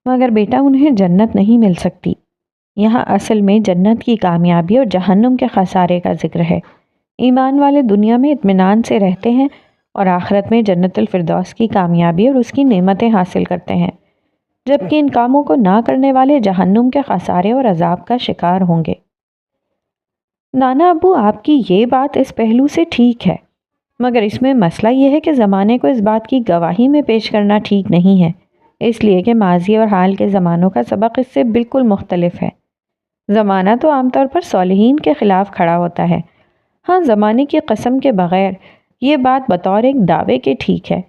A: مگر بیٹا انہیں جنت نہیں مل سکتی۔ یہاں اصل میں جنت کی کامیابی اور جہنم کے خسارے کا ذکر ہے۔ ایمان والے دنیا میں اطمینان سے رہتے ہیں اور آخرت میں جنت الفردوس کی کامیابی اور اس کی نعمتیں حاصل کرتے ہیں، جبکہ ان کاموں کو نہ کرنے والے جہنم کے خسارے اور عذاب کا شکار ہوں گے۔ نانا ابو آپ کی یہ بات اس پہلو سے ٹھیک ہے، مگر اس میں مسئلہ یہ ہے کہ زمانے کو اس بات کی گواہی میں پیش کرنا ٹھیک نہیں ہے، اس لیے کہ ماضی اور حال کے زمانوں کا سبق اس سے بالکل مختلف ہے۔ زمانہ تو عام طور پر صالحین کے خلاف کھڑا ہوتا ہے۔ ہاں، زمانے کی قسم کے بغیر یہ بات بطور ایک دعوے کے ٹھیک ہے،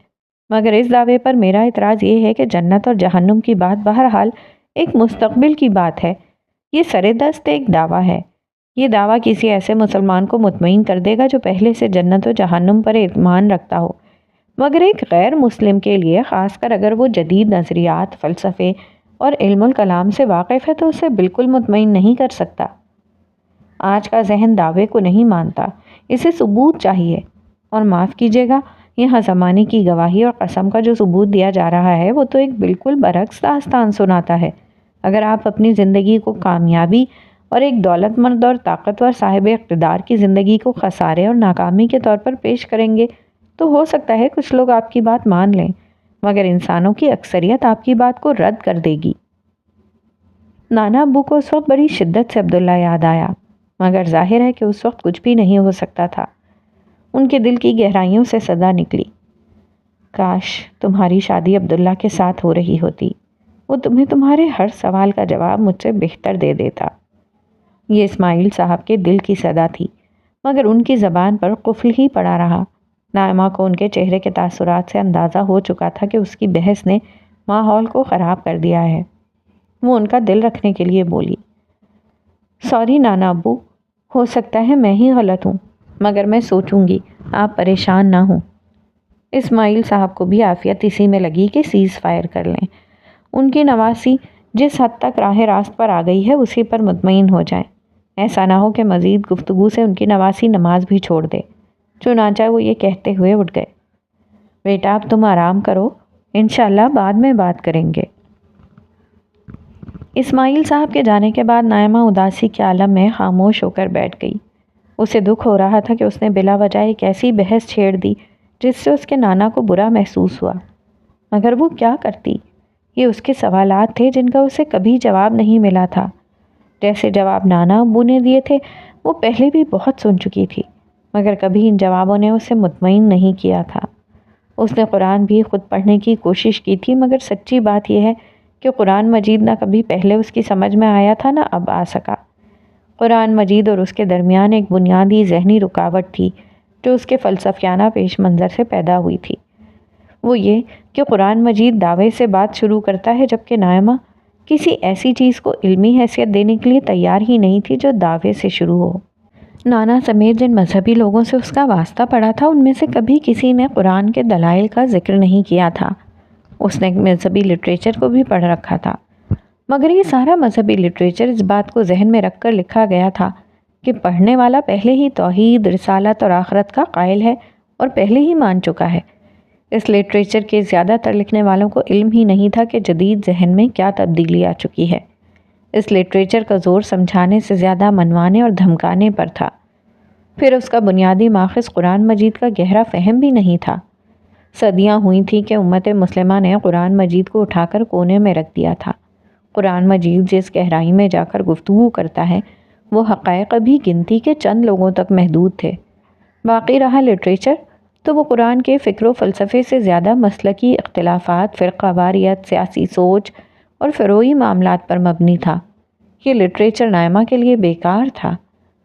A: مگر اس دعوے پر میرا اعتراض یہ ہے کہ جنت اور جہنم کی بات بہرحال ایک مستقبل کی بات ہے۔ یہ سر دست ایک دعویٰ ہے۔ یہ دعویٰ کسی ایسے مسلمان کو مطمئن کر دے گا جو پہلے سے جنت و جہنم پر ایمان رکھتا ہو، مگر ایک غیر مسلم کے لیے، خاص کر اگر وہ جدید نظریات، فلسفے اور علم الکلام سے واقف ہے، تو اسے بالکل مطمئن نہیں کر سکتا۔ آج کا ذہن دعوے کو نہیں مانتا، اسے ثبوت چاہیے، اور معاف کیجیے گا، یہاں زمانے کی گواہی اور قسم کا جو ثبوت دیا جا رہا ہے وہ تو ایک بالکل برعکس داستان سناتا ہے۔ اگر آپ اپنی زندگی کو کامیابی اور ایک دولت مند اور طاقتور صاحب اقتدار کی زندگی کو خسارے اور ناکامی کے طور پر پیش کریں گے تو ہو سکتا ہے کچھ لوگ آپ کی بات مان لیں، مگر انسانوں کی اکثریت آپ کی بات کو رد کر دے گی۔ نانا ابو کو اس وقت بڑی شدت سے عبداللہ یاد آیا، مگر ظاہر ہے کہ اس وقت کچھ بھی نہیں ہو سکتا تھا۔ ان کے دل کی گہرائیوں سے صدا نکلی، کاش تمہاری شادی عبداللہ کے ساتھ ہو رہی ہوتی، وہ تمہیں تمہارے ہر سوال کا جواب مجھ سے بہتر دے دیتا۔ یہ اسماعیل صاحب کے دل کی صدا تھی، مگر ان کی زبان پر قفل ہی پڑا رہا۔ نائمہ کو ان کے چہرے کے تاثرات سے اندازہ ہو چکا تھا کہ اس کی بحث نے ماحول کو خراب کر دیا ہے۔ وہ ان کا دل رکھنے کے لیے بولی، سوری نانا ابو، ہو سکتا ہے میں ہی غلط ہوں، مگر میں سوچوں گی، آپ پریشان نہ ہوں۔ اسماعیل صاحب کو بھی عافیت اسی میں لگی کہ سیز فائر کر لیں۔ ان کی نواسی جس حد تک راہ راست پر آ گئی ہے اسی پر مطمئن ہو جائیں، ایسا نہ ہو کہ مزید گفتگو سے ان کی نواسی نماز بھی چھوڑ دے۔ چنانچہ وہ یہ کہتے ہوئے اٹھ گئے، بیٹا اب تم آرام کرو، انشاءاللہ بعد میں بات کریں گے۔ اسماعیل صاحب کے جانے کے بعد نائمہ اداسی کے عالم میں خاموش ہو کر بیٹھ گئی۔ اسے دکھ ہو رہا تھا کہ اس نے بلا وجہ ایک ایسی بحث چھیڑ دی جس سے اس کے نانا کو برا محسوس ہوا، مگر وہ کیا کرتی؟ یہ اس کے سوالات تھے جن کا اسے کبھی جواب نہیں ملا تھا۔ جیسے جواب نانا ابو نے دیے تھے وہ پہلے بھی بہت سن چکی تھی، مگر کبھی ان جوابوں نے اسے مطمئن نہیں کیا تھا۔ اس نے قرآن بھی خود پڑھنے کی کوشش کی تھی، مگر سچی بات یہ ہے کہ قرآن مجید نہ کبھی پہلے اس کی سمجھ میں آیا تھا نہ اب آ سکا۔ قرآن مجید اور اس کے درمیان ایک بنیادی ذہنی رکاوٹ تھی جو اس کے فلسفیانہ پیش منظر سے پیدا ہوئی تھی۔ وہ یہ کہ قرآن مجید دعوے سے بات شروع کرتا ہے، جبکہ نائمہ کسی ایسی چیز کو علمی حیثیت دینے کے لیے تیار ہی نہیں تھی جو دعوے سے شروع ہو۔ نانا سمیت جن مذہبی لوگوں سے اس کا واسطہ پڑا تھا ان میں سے کبھی کسی نے قرآن کے دلائل کا ذکر نہیں کیا تھا۔ اس نے مذہبی لٹریچر کو بھی پڑھ رکھا تھا، مگر یہ سارا مذہبی لٹریچر اس بات کو ذہن میں رکھ کر لکھا گیا تھا کہ پڑھنے والا پہلے ہی توحید، رسالت اور آخرت کا قائل ہے اور پہلے ہی مان چکا ہے۔ اس لٹریچر کے زیادہ تر لکھنے والوں کو علم ہی نہیں تھا کہ جدید ذہن میں کیا تبدیلی آ چکی ہے۔ اس لٹریچر کا زور سمجھانے سے زیادہ منوانے اور دھمکانے پر تھا۔ پھر اس کا بنیادی ماخذ قرآن مجید کا گہرا فہم بھی نہیں تھا۔ صدیاں ہوئی تھیں کہ امت مسلمہ نے قرآن مجید کو اٹھا کر کونے میں رکھ دیا تھا۔ قرآن مجید جس گہرائی میں جا کر گفتگو کرتا ہے وہ حقائق ابھی گنتی کے چند لوگوں تک محدود تھے۔ باقی رہا لٹریچر تو وہ قرآن کے فکر و فلسفے سے زیادہ مسلکی اختلافات، فرقہ واریت، سیاسی سوچ اور فروعی معاملات پر مبنی تھا۔ یہ لٹریچر نائمہ کے لیے بیکار تھا۔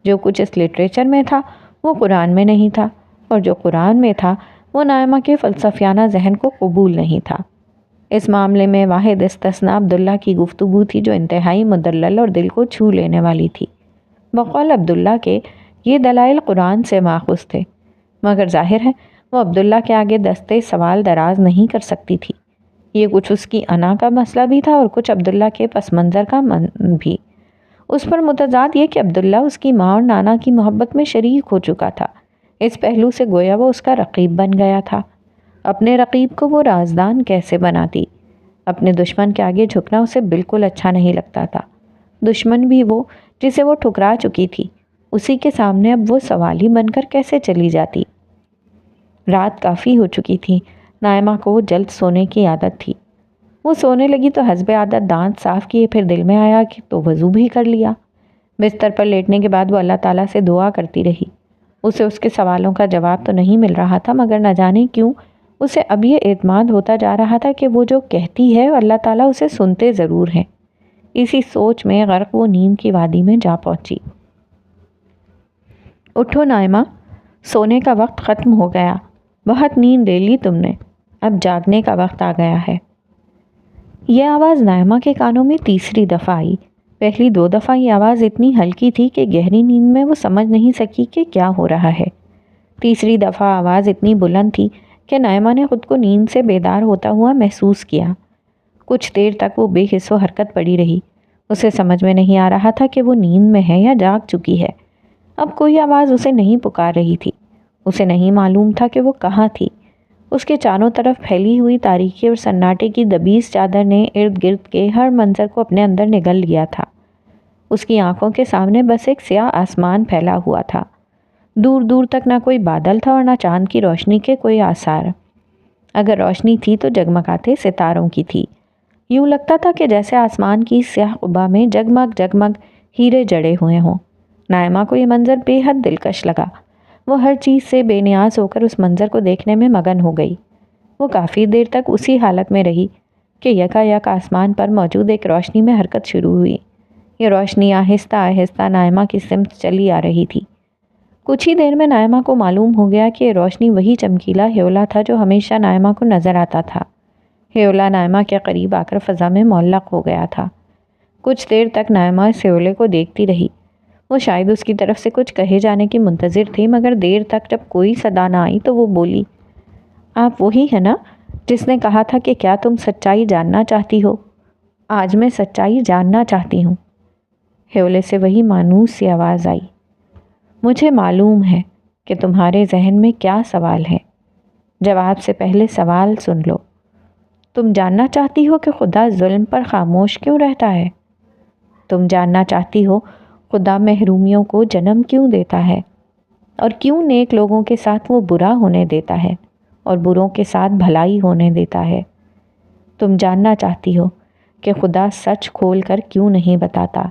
A: جو کچھ اس لٹریچر میں تھا وہ قرآن میں نہیں تھا، اور جو قرآن میں تھا وہ نائمہ کے فلسفیانہ ذہن کو قبول نہیں تھا۔ اس معاملے میں واحد استثناء عبداللہ کی گفتگو تھی جو انتہائی مدلل اور دل کو چھو لینے والی تھی۔ بقول عبداللہ کے یہ دلائل قرآن سے ماخوذ تھے، مگر ظاہر ہے وہ عبداللہ کے آگے دستے سوال دراز نہیں کر سکتی تھی۔ یہ کچھ اس کی انا کا مسئلہ بھی تھا اور کچھ عبداللہ کے پس منظر کا بھی۔ اس پر متضاد یہ کہ عبداللہ اس کی ماں اور نانا کی محبت میں شریک ہو چکا تھا۔ اس پہلو سے گویا وہ اس کا رقیب بن گیا تھا۔ اپنے رقیب کو وہ رازدان کیسے بناتی؟ اپنے دشمن کے آگے جھکنا اسے بالکل اچھا نہیں لگتا تھا۔ دشمن بھی وہ جسے وہ ٹھکرا چکی تھی، اسی کے سامنے اب وہ سوالی بن کر کیسے چلی جاتی؟ رات کافی ہو چکی تھی۔ نائمہ کو جلد سونے کی عادت تھی۔ وہ سونے لگی تو حسب عادت دانت صاف کیے، پھر دل میں آیا کہ تو وضو بھی کر لیا۔ بستر پر لیٹنے کے بعد وہ اللہ تعالیٰ سے دعا کرتی رہی۔ اسے اس کے سوالوں کا جواب تو نہیں مل رہا تھا، مگر نہ جانے کیوں اسے اب یہ اعتماد ہوتا جا رہا تھا کہ وہ جو کہتی ہے اللہ تعالیٰ اسے سنتے ضرور ہیں۔ اسی سوچ میں غرق وہ نیند کی وادی میں جا پہنچی۔ اٹھو نائمہ، سونے کا وقت ختم ہو گیا، بہت نیند لے لی تم نے، اب جاگنے کا وقت آ گیا ہے۔ یہ آواز نائمہ کے کانوں میں تیسری دفعہ آئی۔ پہلی 2 دفعہ یہ آواز اتنی ہلکی تھی کہ گہری نیند میں وہ سمجھ نہیں سکی کہ کیا ہو رہا ہے۔ تیسری دفعہ آواز اتنی بلند تھی کہ نائمہ نے خود کو نیند سے بیدار ہوتا ہوا محسوس کیا۔ کچھ دیر تک وہ بے حس و حرکت پڑی رہی۔ اسے سمجھ میں نہیں آ رہا تھا کہ وہ نیند میں ہے یا جاگ چکی ہے۔ اب کوئی آواز اسے نہیں پکار رہی تھی۔ اسے نہیں معلوم تھا کہ وہ کہاں تھی۔ اس کے چاروں طرف پھیلی ہوئی تاریکی اور سناٹے کی دبیس چادر نے ارد گرد کے ہر منظر کو اپنے اندر نگل لیا تھا۔ اس کی آنکھوں کے سامنے بس ایک سیاہ آسمان پھیلا ہوا تھا۔ دور دور تک نہ کوئی بادل تھا اور نہ چاند کی روشنی کے کوئی آثار۔ اگر روشنی تھی تو جگمگاتے ستاروں کی تھی۔ یوں لگتا تھا کہ جیسے آسمان کی سیاہ قبا میں جگمگ جگمگ ہیرے جڑے ہوئے ہوں۔ نائمہ کو یہ منظر بے حد دلکش لگا۔ وہ ہر چیز سے بے نیاز ہو کر اس منظر کو دیکھنے میں مگن ہو گئی۔ وہ کافی دیر تک اسی حالت میں رہی کہ یکا یک آسمان پر موجود ایک روشنی میں حرکت شروع ہوئی۔ یہ روشنی آہستہ آہستہ نائمہ کی سمت چلی آ رہی تھی۔ کچھ ہی دیر میں نائمہ کو معلوم ہو گیا کہ یہ روشنی وہی چمکیلا ہیولا تھا جو ہمیشہ نائمہ کو نظر آتا تھا۔ ہیولا نائمہ کے قریب آ کر فضا میں معلق ہو گیا تھا۔ کچھ دیر تک نائمہ اس ہیولے کو دیکھتی رہی۔ وہ شاید اس کی طرف سے کچھ کہے جانے کی منتظر تھی، مگر دیر تک جب کوئی صدا نہ آئی تو وہ بولی، آپ وہی ہے نا جس نے کہا تھا کہ کیا تم سچائی جاننا چاہتی ہو؟ آج میں سچائی جاننا چاہتی ہوں۔ ہیولے سے وہی مانوس سی آواز آئی، مجھے معلوم ہے کہ تمہارے ذہن میں کیا سوال ہے۔ جواب سے پہلے سوال سن لو۔ تم جاننا چاہتی ہو کہ خدا ظلم پر خاموش کیوں رہتا ہے؟ تم جاننا چاہتی ہو خدا محرومیوں کو جنم کیوں دیتا ہے اور کیوں نیک لوگوں کے ساتھ وہ برا ہونے دیتا ہے اور بروں کے ساتھ بھلائی ہونے دیتا ہے؟ تم جاننا چاہتی ہو کہ خدا سچ کھول کر کیوں نہیں بتاتا،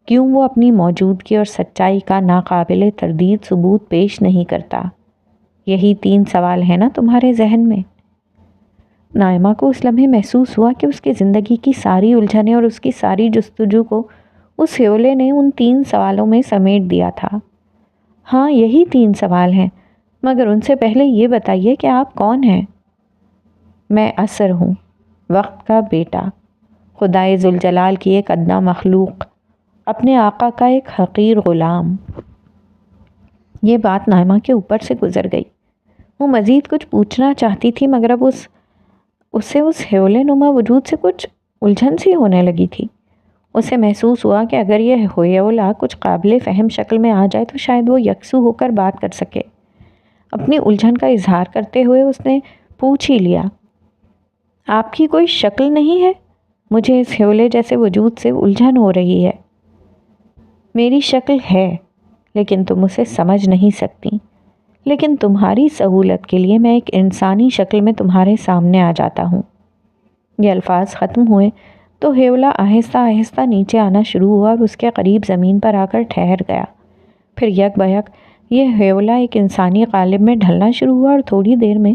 A: کیوں وہ اپنی موجودگی اور سچائی کا ناقابل تردید ثبوت پیش نہیں کرتا؟ یہی 3 سوال ہیں نا تمہارے ذہن میں؟ نائمہ کو اس لمحے محسوس ہوا کہ اس کی زندگی کی ساری الجھنیں اور اس کی ساری جستجو کو اس ہیولے نے ان 3 سوالوں میں سمیٹ دیا تھا۔ ہاں یہی 3 سوال ہیں، مگر ان سے پہلے یہ بتائیے کہ آپ کون ہیں؟ میں عصر ہوں، وقت کا بیٹا، خدائے ذوالجلال کی ایک ادنا مخلوق، اپنے آقا کا ایک حقیر غلام۔ یہ بات نائمہ کے اوپر سے گزر گئی۔ وہ مزید کچھ پوچھنا چاہتی تھی، مگر اب اسے اس ہیولے نما وجود سے کچھ الجھن سی ہونے لگی تھی۔ اسے محسوس ہوا کہ اگر یہ ہیولا کچھ قابل فہم شکل میں آ جائے تو شاید وہ یکسو ہو کر بات کر سکے۔ اپنی الجھن کا اظہار کرتے ہوئے اس نے پوچھ ہی لیا، آپ کی کوئی شکل نہیں ہے؟ مجھے اس ہیولے جیسے وجود سے الجھن ہو رہی ہے۔ میری شکل ہے، لیکن تم اسے سمجھ نہیں سکتی۔ لیکن تمہاری سہولت کے لیے میں ایک انسانی شکل میں تمہارے سامنے آ جاتا ہوں۔ یہ الفاظ ختم ہوئے تو ہیولا آہستہ آہستہ نیچے آنا شروع ہوا اور اس کے قریب زمین پر آ کر ٹھہر گیا۔ پھر یک بیک یہ ہیولا ایک انسانی قالب میں ڈھلنا شروع ہوا اور تھوڑی دیر میں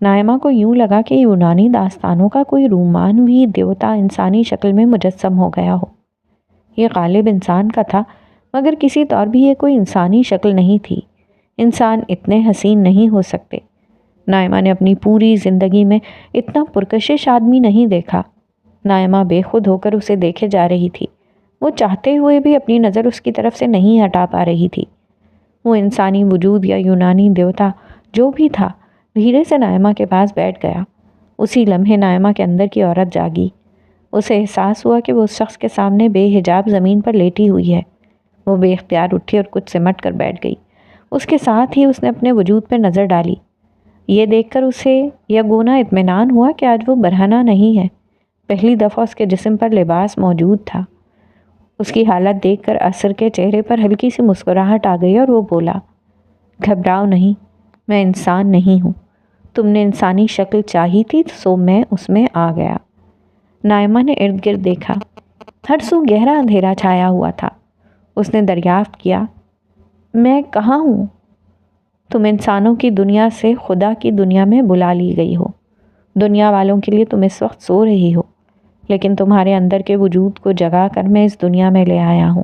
A: نائمہ کو یوں لگا کہ یونانی داستانوں کا کوئی رومانوی دیوتا انسانی شکل میں مجسم ہو گیا ہو۔ یہ قالب انسان کا تھا، مگر کسی طور بھی یہ کوئی انسانی شکل نہیں تھی۔ انسان اتنے حسین نہیں ہو سکتے۔ نائمہ نے اپنی پوری زندگی میں اتنا پرکشش آدمی نہیں دیکھا۔ نائمہ بے خود ہو کر اسے دیکھے جا رہی تھی۔ وہ چاہتے ہوئے بھی اپنی نظر اس کی طرف سے نہیں ہٹا پا رہی تھی۔ وہ انسانی وجود یا یونانی دیوتا جو بھی تھا دھیرے سے نائمہ کے پاس بیٹھ گیا۔ اسی لمحے نائمہ کے اندر کی عورت جاگی۔ اسے احساس ہوا کہ وہ اس شخص کے سامنے بے حجاب زمین پر لیٹی ہوئی ہے۔ وہ بے اختیار اٹھی اور کچھ سمٹ کر بیٹھ گئی۔ اس کے ساتھ ہی اس نے اپنے وجود پر نظر ڈالی۔ یہ دیکھ کر اسے یگونا اطمینان ہوا کہ آج وہ برہنہ نہیں ہے۔ پہلی دفعہ اس کے جسم پر لباس موجود تھا۔ اس کی حالت دیکھ کر اثر کے چہرے پر ہلکی سی مسکراہٹ آ گئی اور وہ بولا، گھبراؤ نہیں، میں انسان نہیں ہوں۔ تم نے انسانی شکل چاہی تھی سو میں اس میں آ گیا۔ نائمہ نے ارد گرد دیکھا۔ ہر سو گہرا اندھیرا چھایا ہوا تھا۔ اس نے دریافت کیا، میں کہاں ہوں؟ تم انسانوں کی دنیا سے خدا کی دنیا میں بلا لی گئی ہو۔ دنیا والوں کے لیے تم اس وقت سو رہی ہو، لیکن تمہارے اندر کے وجود کو جگا کر میں اس دنیا میں لے آیا ہوں۔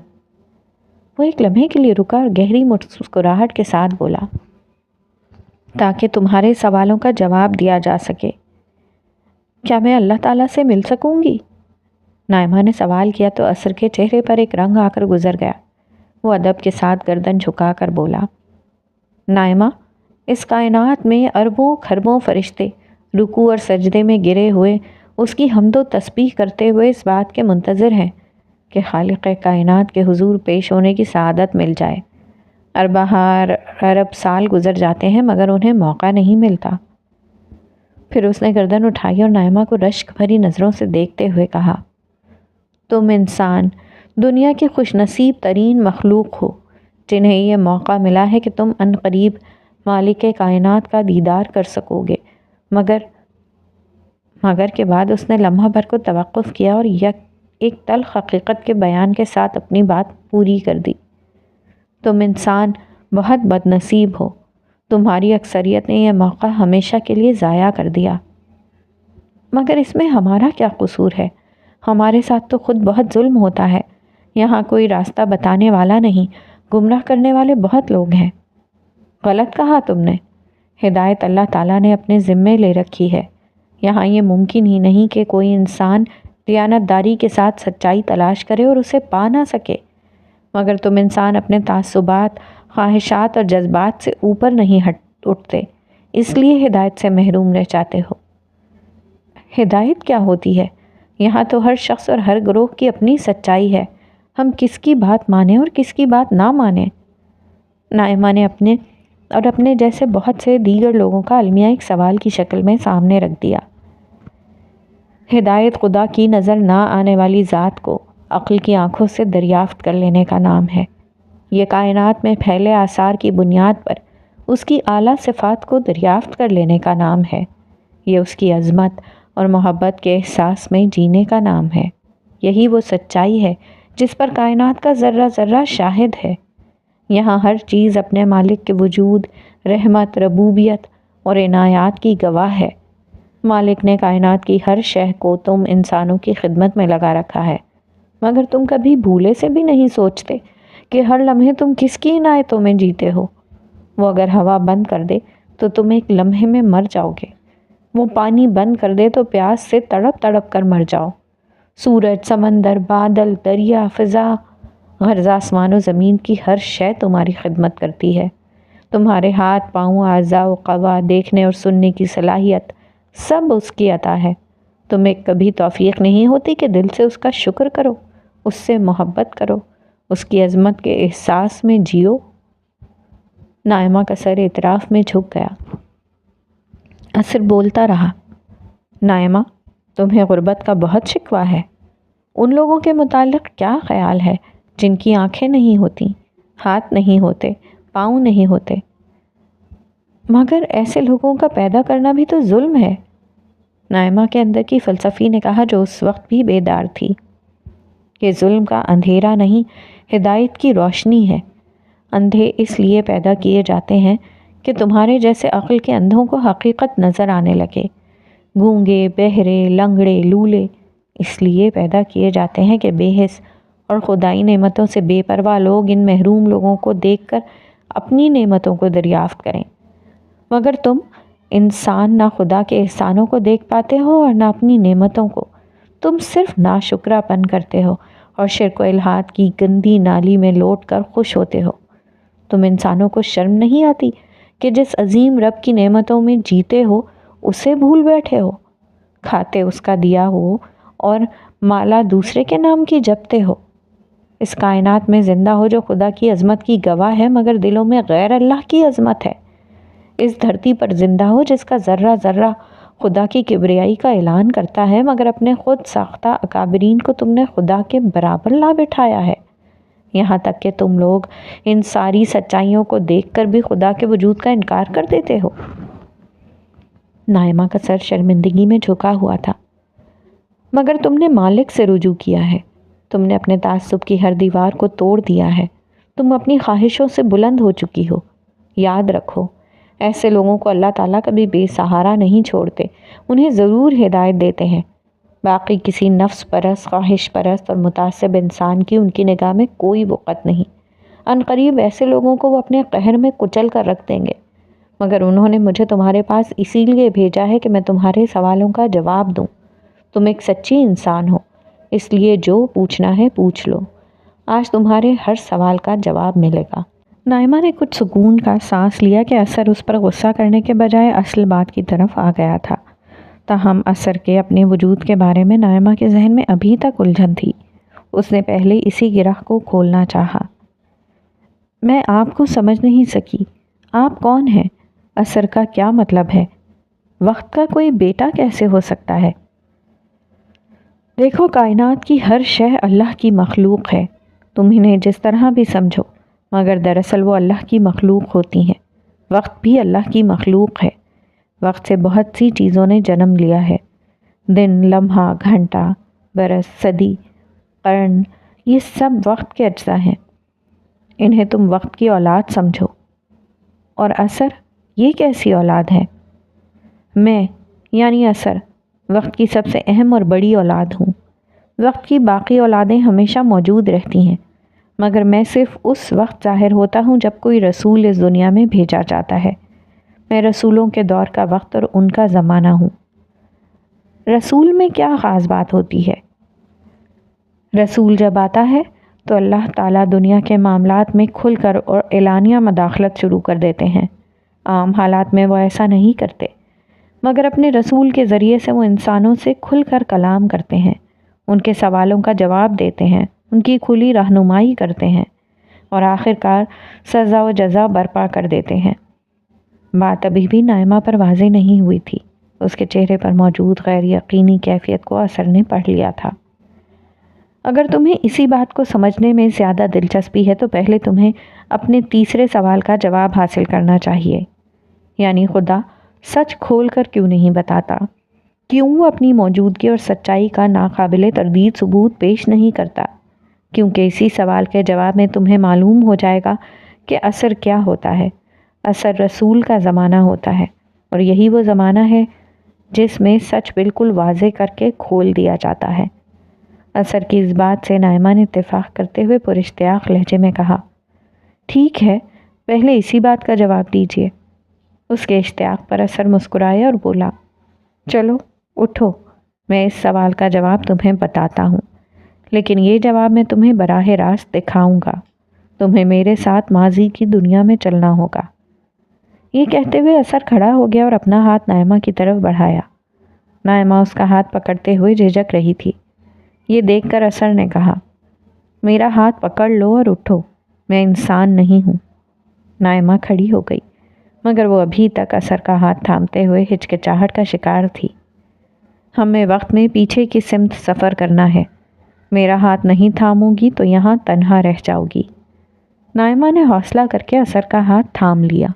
A: وہ ایک لمحے کے لیے رکا اور گہری مسکراہٹ کے ساتھ بولا، تاکہ تمہارے سوالوں کا جواب دیا جا سکے۔ کیا میں اللہ تعالیٰ سے مل سکوں گی؟ نائمہ نے سوال کیا تو اثر کے چہرے پر ایک رنگ آ کر گزر گیا۔ وہ ادب کے ساتھ گردن جھکا کر بولا، نائمہ، اس کائنات میں اربوں کھربوں فرشتے رکوع اور سجدے میں گرے ہوئے اس کی حمد و تسبیح کرتے ہوئے اس بات کے منتظر ہیں کہ خالق کائنات کے حضور پیش ہونے کی سعادت مل جائے۔ اربہار ارب سال گزر جاتے ہیں مگر انہیں موقع نہیں ملتا۔ پھر اس نے گردن اٹھائی اور نائمہ کو رشک بھری نظروں سے دیکھتے ہوئے کہا، تم انسان دنیا کی خوش نصیب ترین مخلوق ہو جنہیں یہ موقع ملا ہے کہ تم عنقریب مالک کائنات کا دیدار کر سکو گے۔ مگر کے بعد اس نے لمحہ بھر کو توقف کیا اور ایک تلخ حقیقت کے بیان کے ساتھ اپنی بات پوری کر دی۔ تم انسان بہت بد نصیب ہو۔ تمہاری اکثریت نے یہ موقع ہمیشہ کے لیے ضائع کر دیا۔ مگر اس میں ہمارا کیا قصور ہے؟ ہمارے ساتھ تو خود بہت ظلم ہوتا ہے۔ یہاں کوئی راستہ بتانے والا نہیں، گمراہ کرنے والے بہت لوگ ہیں۔ غلط کہا تم نے۔ ہدایت اللہ تعالیٰ نے اپنے ذمے لے رکھی ہے۔ یہاں یہ ممکن ہی نہیں کہ کوئی انسان دیانت داری کے ساتھ سچائی تلاش کرے اور اسے پا نہ سکے۔ مگر تم انسان اپنے تعصبات، خواہشات اور جذبات سے اوپر نہیں اٹھتے، اس لیے ہدایت سے محروم رہ جاتے ہو۔ ہدایت کیا ہوتی ہے؟ یہاں تو ہر شخص اور ہر گروہ کی اپنی سچائی ہے۔ ہم کس کی بات مانیں اور کس کی بات نہ مانیں؟ نائمہ نے اپنے جیسے بہت سے دیگر لوگوں کا المیہ ایک سوال کی شکل میں سامنے رکھ دیا۔ ہدایت خدا کی نظر نہ آنے والی ذات کو عقل کی آنکھوں سے دریافت کر لینے کا نام ہے۔ یہ کائنات میں پھیلے آثار کی بنیاد پر اس کی اعلیٰ صفات کو دریافت کر لینے کا نام ہے۔ یہ اس کی عظمت اور محبت کے احساس میں جینے کا نام ہے۔ یہی وہ سچائی ہے جس پر کائنات کا ذرہ ذرہ شاہد ہے۔ یہاں ہر چیز اپنے مالک کے وجود، رحمت، ربوبیت اور عنایات کی گواہ ہے۔ مالک نے کائنات کی ہر شے کو تم انسانوں کی خدمت میں لگا رکھا ہے، مگر تم کبھی بھولے سے بھی نہیں سوچتے کہ ہر لمحے تم کس کی عنایتوں میں جیتے ہو۔ وہ اگر ہوا بند کر دے تو تم ایک لمحے میں مر جاؤ گے۔ وہ پانی بند کر دے تو پیاس سے تڑپ تڑپ کر مر جاؤ۔ سورج، سمندر، بادل، دریا، فضا، غرض آسمان و زمین کی ہر شے تمہاری خدمت کرتی ہے۔ تمہارے ہاتھ، پاؤں، اعضاء و قوا، دیکھنے اور سننے کی صلاحیت سب اس کی عطا ہے۔ تمہیں کبھی توفیق نہیں ہوتی کہ دل سے اس کا شکر کرو، اس سے محبت کرو، اس کی عظمت کے احساس میں جیو۔ نائمہ کا سر اعتراف میں جھک گیا۔ اثر بولتا رہا، نائمہ، تمہیں غربت کا بہت شکوہ ہے۔ ان لوگوں کے متعلق کیا خیال ہے جن کی آنکھیں نہیں ہوتی، ہاتھ نہیں ہوتے، پاؤں نہیں ہوتے؟ مگر ایسے لوگوں کا پیدا کرنا بھی تو ظلم ہے۔ نائمہ کے اندر کی فلسفی نے کہا، جو اس وقت بھی بیدار تھی، یہ ظلم کا اندھیرا نہیں، ہدایت کی روشنی ہے۔ اندھے اس لیے پیدا کیے جاتے ہیں کہ تمہارے جیسے عقل کے اندھوں کو حقیقت نظر آنے لگے۔ گونگے، بہرے، لنگڑے، لولے اس لیے پیدا کیے جاتے ہیں کہ بے حس اور خدائی نعمتوں سے بے پرواہ لوگ ان محروم لوگوں کو دیکھ کر اپنی نعمتوں کو دریافت کریں۔ مگر تم انسان نہ خدا کے احسانوں کو دیکھ پاتے ہو اور نہ اپنی نعمتوں کو۔ تم صرف ناشکرا پن کرتے ہو اور شرک و الحاد کی گندی نالی میں لوٹ کر خوش ہوتے ہو۔ تم انسانوں کو شرم نہیں آتی کہ جس عظیم رب کی نعمتوں میں جیتے ہو اسے بھول بیٹھے ہو، کھاتے اس کا دیا ہو اور مالا دوسرے کے نام کی جپتے ہو؟ اس کائنات میں زندہ ہو جو خدا کی عظمت کی گواہ ہے، مگر دلوں میں غیر اللہ کی عظمت ہے۔ اس دھرتی پر زندہ ہو جس کا ذرہ ذرہ خدا کی کبریائی کا اعلان کرتا ہے، مگر اپنے خود ساختہ اکابرین کو تم نے خدا کے برابر لا بٹھایا ہے، یہاں تک کہ تم لوگ ان ساری سچائیوں کو دیکھ کر بھی خدا کے وجود کا انکار کر دیتے ہو۔ نائمہ کا سر شرمندگی میں جھکا ہوا تھا۔ مگر تم نے مالک سے رجوع کیا ہے، تم نے اپنے تعصب کی ہر دیوار کو توڑ دیا ہے، تم اپنی خواہشوں سے بلند ہو چکی ہو۔ یاد رکھو، ایسے لوگوں کو اللہ تعالیٰ کبھی بے سہارا نہیں چھوڑتے، انہیں ضرور ہدایت دیتے ہیں۔ باقی کسی نفس پرست، خواہش پرست اور متعصب انسان کی ان کی نگاہ میں کوئی وقت نہیں۔ ان قریب ایسے لوگوں کو وہ اپنے قہر میں کچل کر رکھ دیں گے، مگر انہوں نے مجھے تمہارے پاس اسی لیے بھیجا ہے کہ میں تمہارے سوالوں کا جواب دوں۔ تم ایک سچی انسان ہو، اس لیے جو پوچھنا ہے پوچھ لو، آج تمہارے ہر سوال کا جواب ملے گا۔ نائمہ نے کچھ سکون کا سانس لیا کہ اثر اس پر غصہ کرنے کے بجائے اصل بات کی طرف آ گیا تھا۔ تاہم اثر کے اپنے وجود کے بارے میں نائمہ کے ذہن میں ابھی تک الجھن تھی۔ اس نے پہلے اسی گرہ کو کھولنا چاہا۔ میں آپ کو سمجھ نہیں سکی، آپ کون ہیں؟ اثر کا کیا مطلب ہے؟ وقت کا کوئی بیٹا کیسے ہو سکتا ہے؟ دیکھو، کائنات کی ہر شے اللہ کی مخلوق ہے، تم انہیں جس طرح بھی سمجھو، مگر دراصل وہ اللہ کی مخلوق ہوتی ہیں۔ وقت بھی اللہ کی مخلوق ہے۔ وقت سے بہت سی چیزوں نے جنم لیا ہے، دن، لمحہ، گھنٹہ، برس، صدی، قرن، یہ سب وقت کے اجزاء ہیں۔ انہیں تم وقت کی اولاد سمجھو۔ اور اثر، یہ کیسی اولاد ہے؟ میں یعنی اثر وقت کی سب سے اہم اور بڑی اولاد ہوں۔ وقت کی باقی اولادیں ہمیشہ موجود رہتی ہیں، مگر میں صرف اس وقت ظاہر ہوتا ہوں جب کوئی رسول اس دنیا میں بھیجا جاتا ہے۔ میں رسولوں کے دور کا وقت اور ان کا زمانہ ہوں۔ رسول میں کیا خاص بات ہوتی ہے؟ رسول جب آتا ہے تو اللہ تعالیٰ دنیا کے معاملات میں کھل کر اور اعلانیہ مداخلت شروع کر دیتے ہیں۔ عام حالات میں وہ ایسا نہیں کرتے، مگر اپنے رسول کے ذریعے سے وہ انسانوں سے کھل کر کلام کرتے ہیں، ان کے سوالوں کا جواب دیتے ہیں، ان کی کھلی رہنمائی کرتے ہیں اور آخرکار سزا و جزا برپا کر دیتے ہیں۔ بات ابھی بھی نائمہ پر واضح نہیں ہوئی تھی۔ اس کے چہرے پر موجود غیر یقینی کیفیت کو اثر نے پڑھ لیا تھا۔ اگر تمہیں اسی بات کو سمجھنے میں زیادہ دلچسپی ہے تو پہلے تمہیں اپنے تیسرے سوال کا جواب حاصل کرنا چاہیے، یعنی خدا سچ کھول کر کیوں نہیں بتاتا؟ کیوں وہ اپنی موجودگی اور سچائی کا ناقابل تردید ثبوت پیش نہیں کرتا؟ کیونکہ اسی سوال کے جواب میں تمہیں معلوم ہو جائے گا کہ اثر کیا ہوتا ہے۔ اثر رسول کا زمانہ ہوتا ہے، اور یہی وہ زمانہ ہے جس میں سچ بالکل واضح کر کے کھول دیا جاتا ہے۔ اثر کی اس بات سے نائمہ نے اتفاق کرتے ہوئے پراشتیاق لہجے میں کہا، ٹھیک ہے، پہلے اسی بات کا جواب دیجیے۔ اس کے اشتیاق پر اثر مسکرایا اور بولا، چلو اٹھو، میں اس سوال کا جواب تمہیں بتاتا ہوں، لیکن یہ جواب میں تمہیں براہ راست دکھاؤں گا۔ تمہیں میرے ساتھ ماضی کی دنیا میں چلنا ہوگا۔ یہ کہتے ہوئے اثر کھڑا ہو گیا اور اپنا ہاتھ نائمہ کی طرف بڑھایا۔ نائمہ اس کا ہاتھ پکڑتے ہوئے جھجک رہی تھی۔ یہ دیکھ کر اثر نے کہا، میرا ہاتھ پکڑ لو اور اٹھو، میں انسان نہیں ہوں۔ نائمہ کھڑی ہو گئی، مگر وہ ابھی تک اثر کا ہاتھ تھامتے ہوئے ہچکچاہٹ کا شکار تھی۔ ہمیں وقت میں پیچھے کی سمت سفر کرنا ہے، میرا ہاتھ نہیں تھاموں گی تو یہاں تنہا رہ جاؤ گی۔ نائمہ نے حوصلہ کر کے اثر کا ہاتھ تھام لیا۔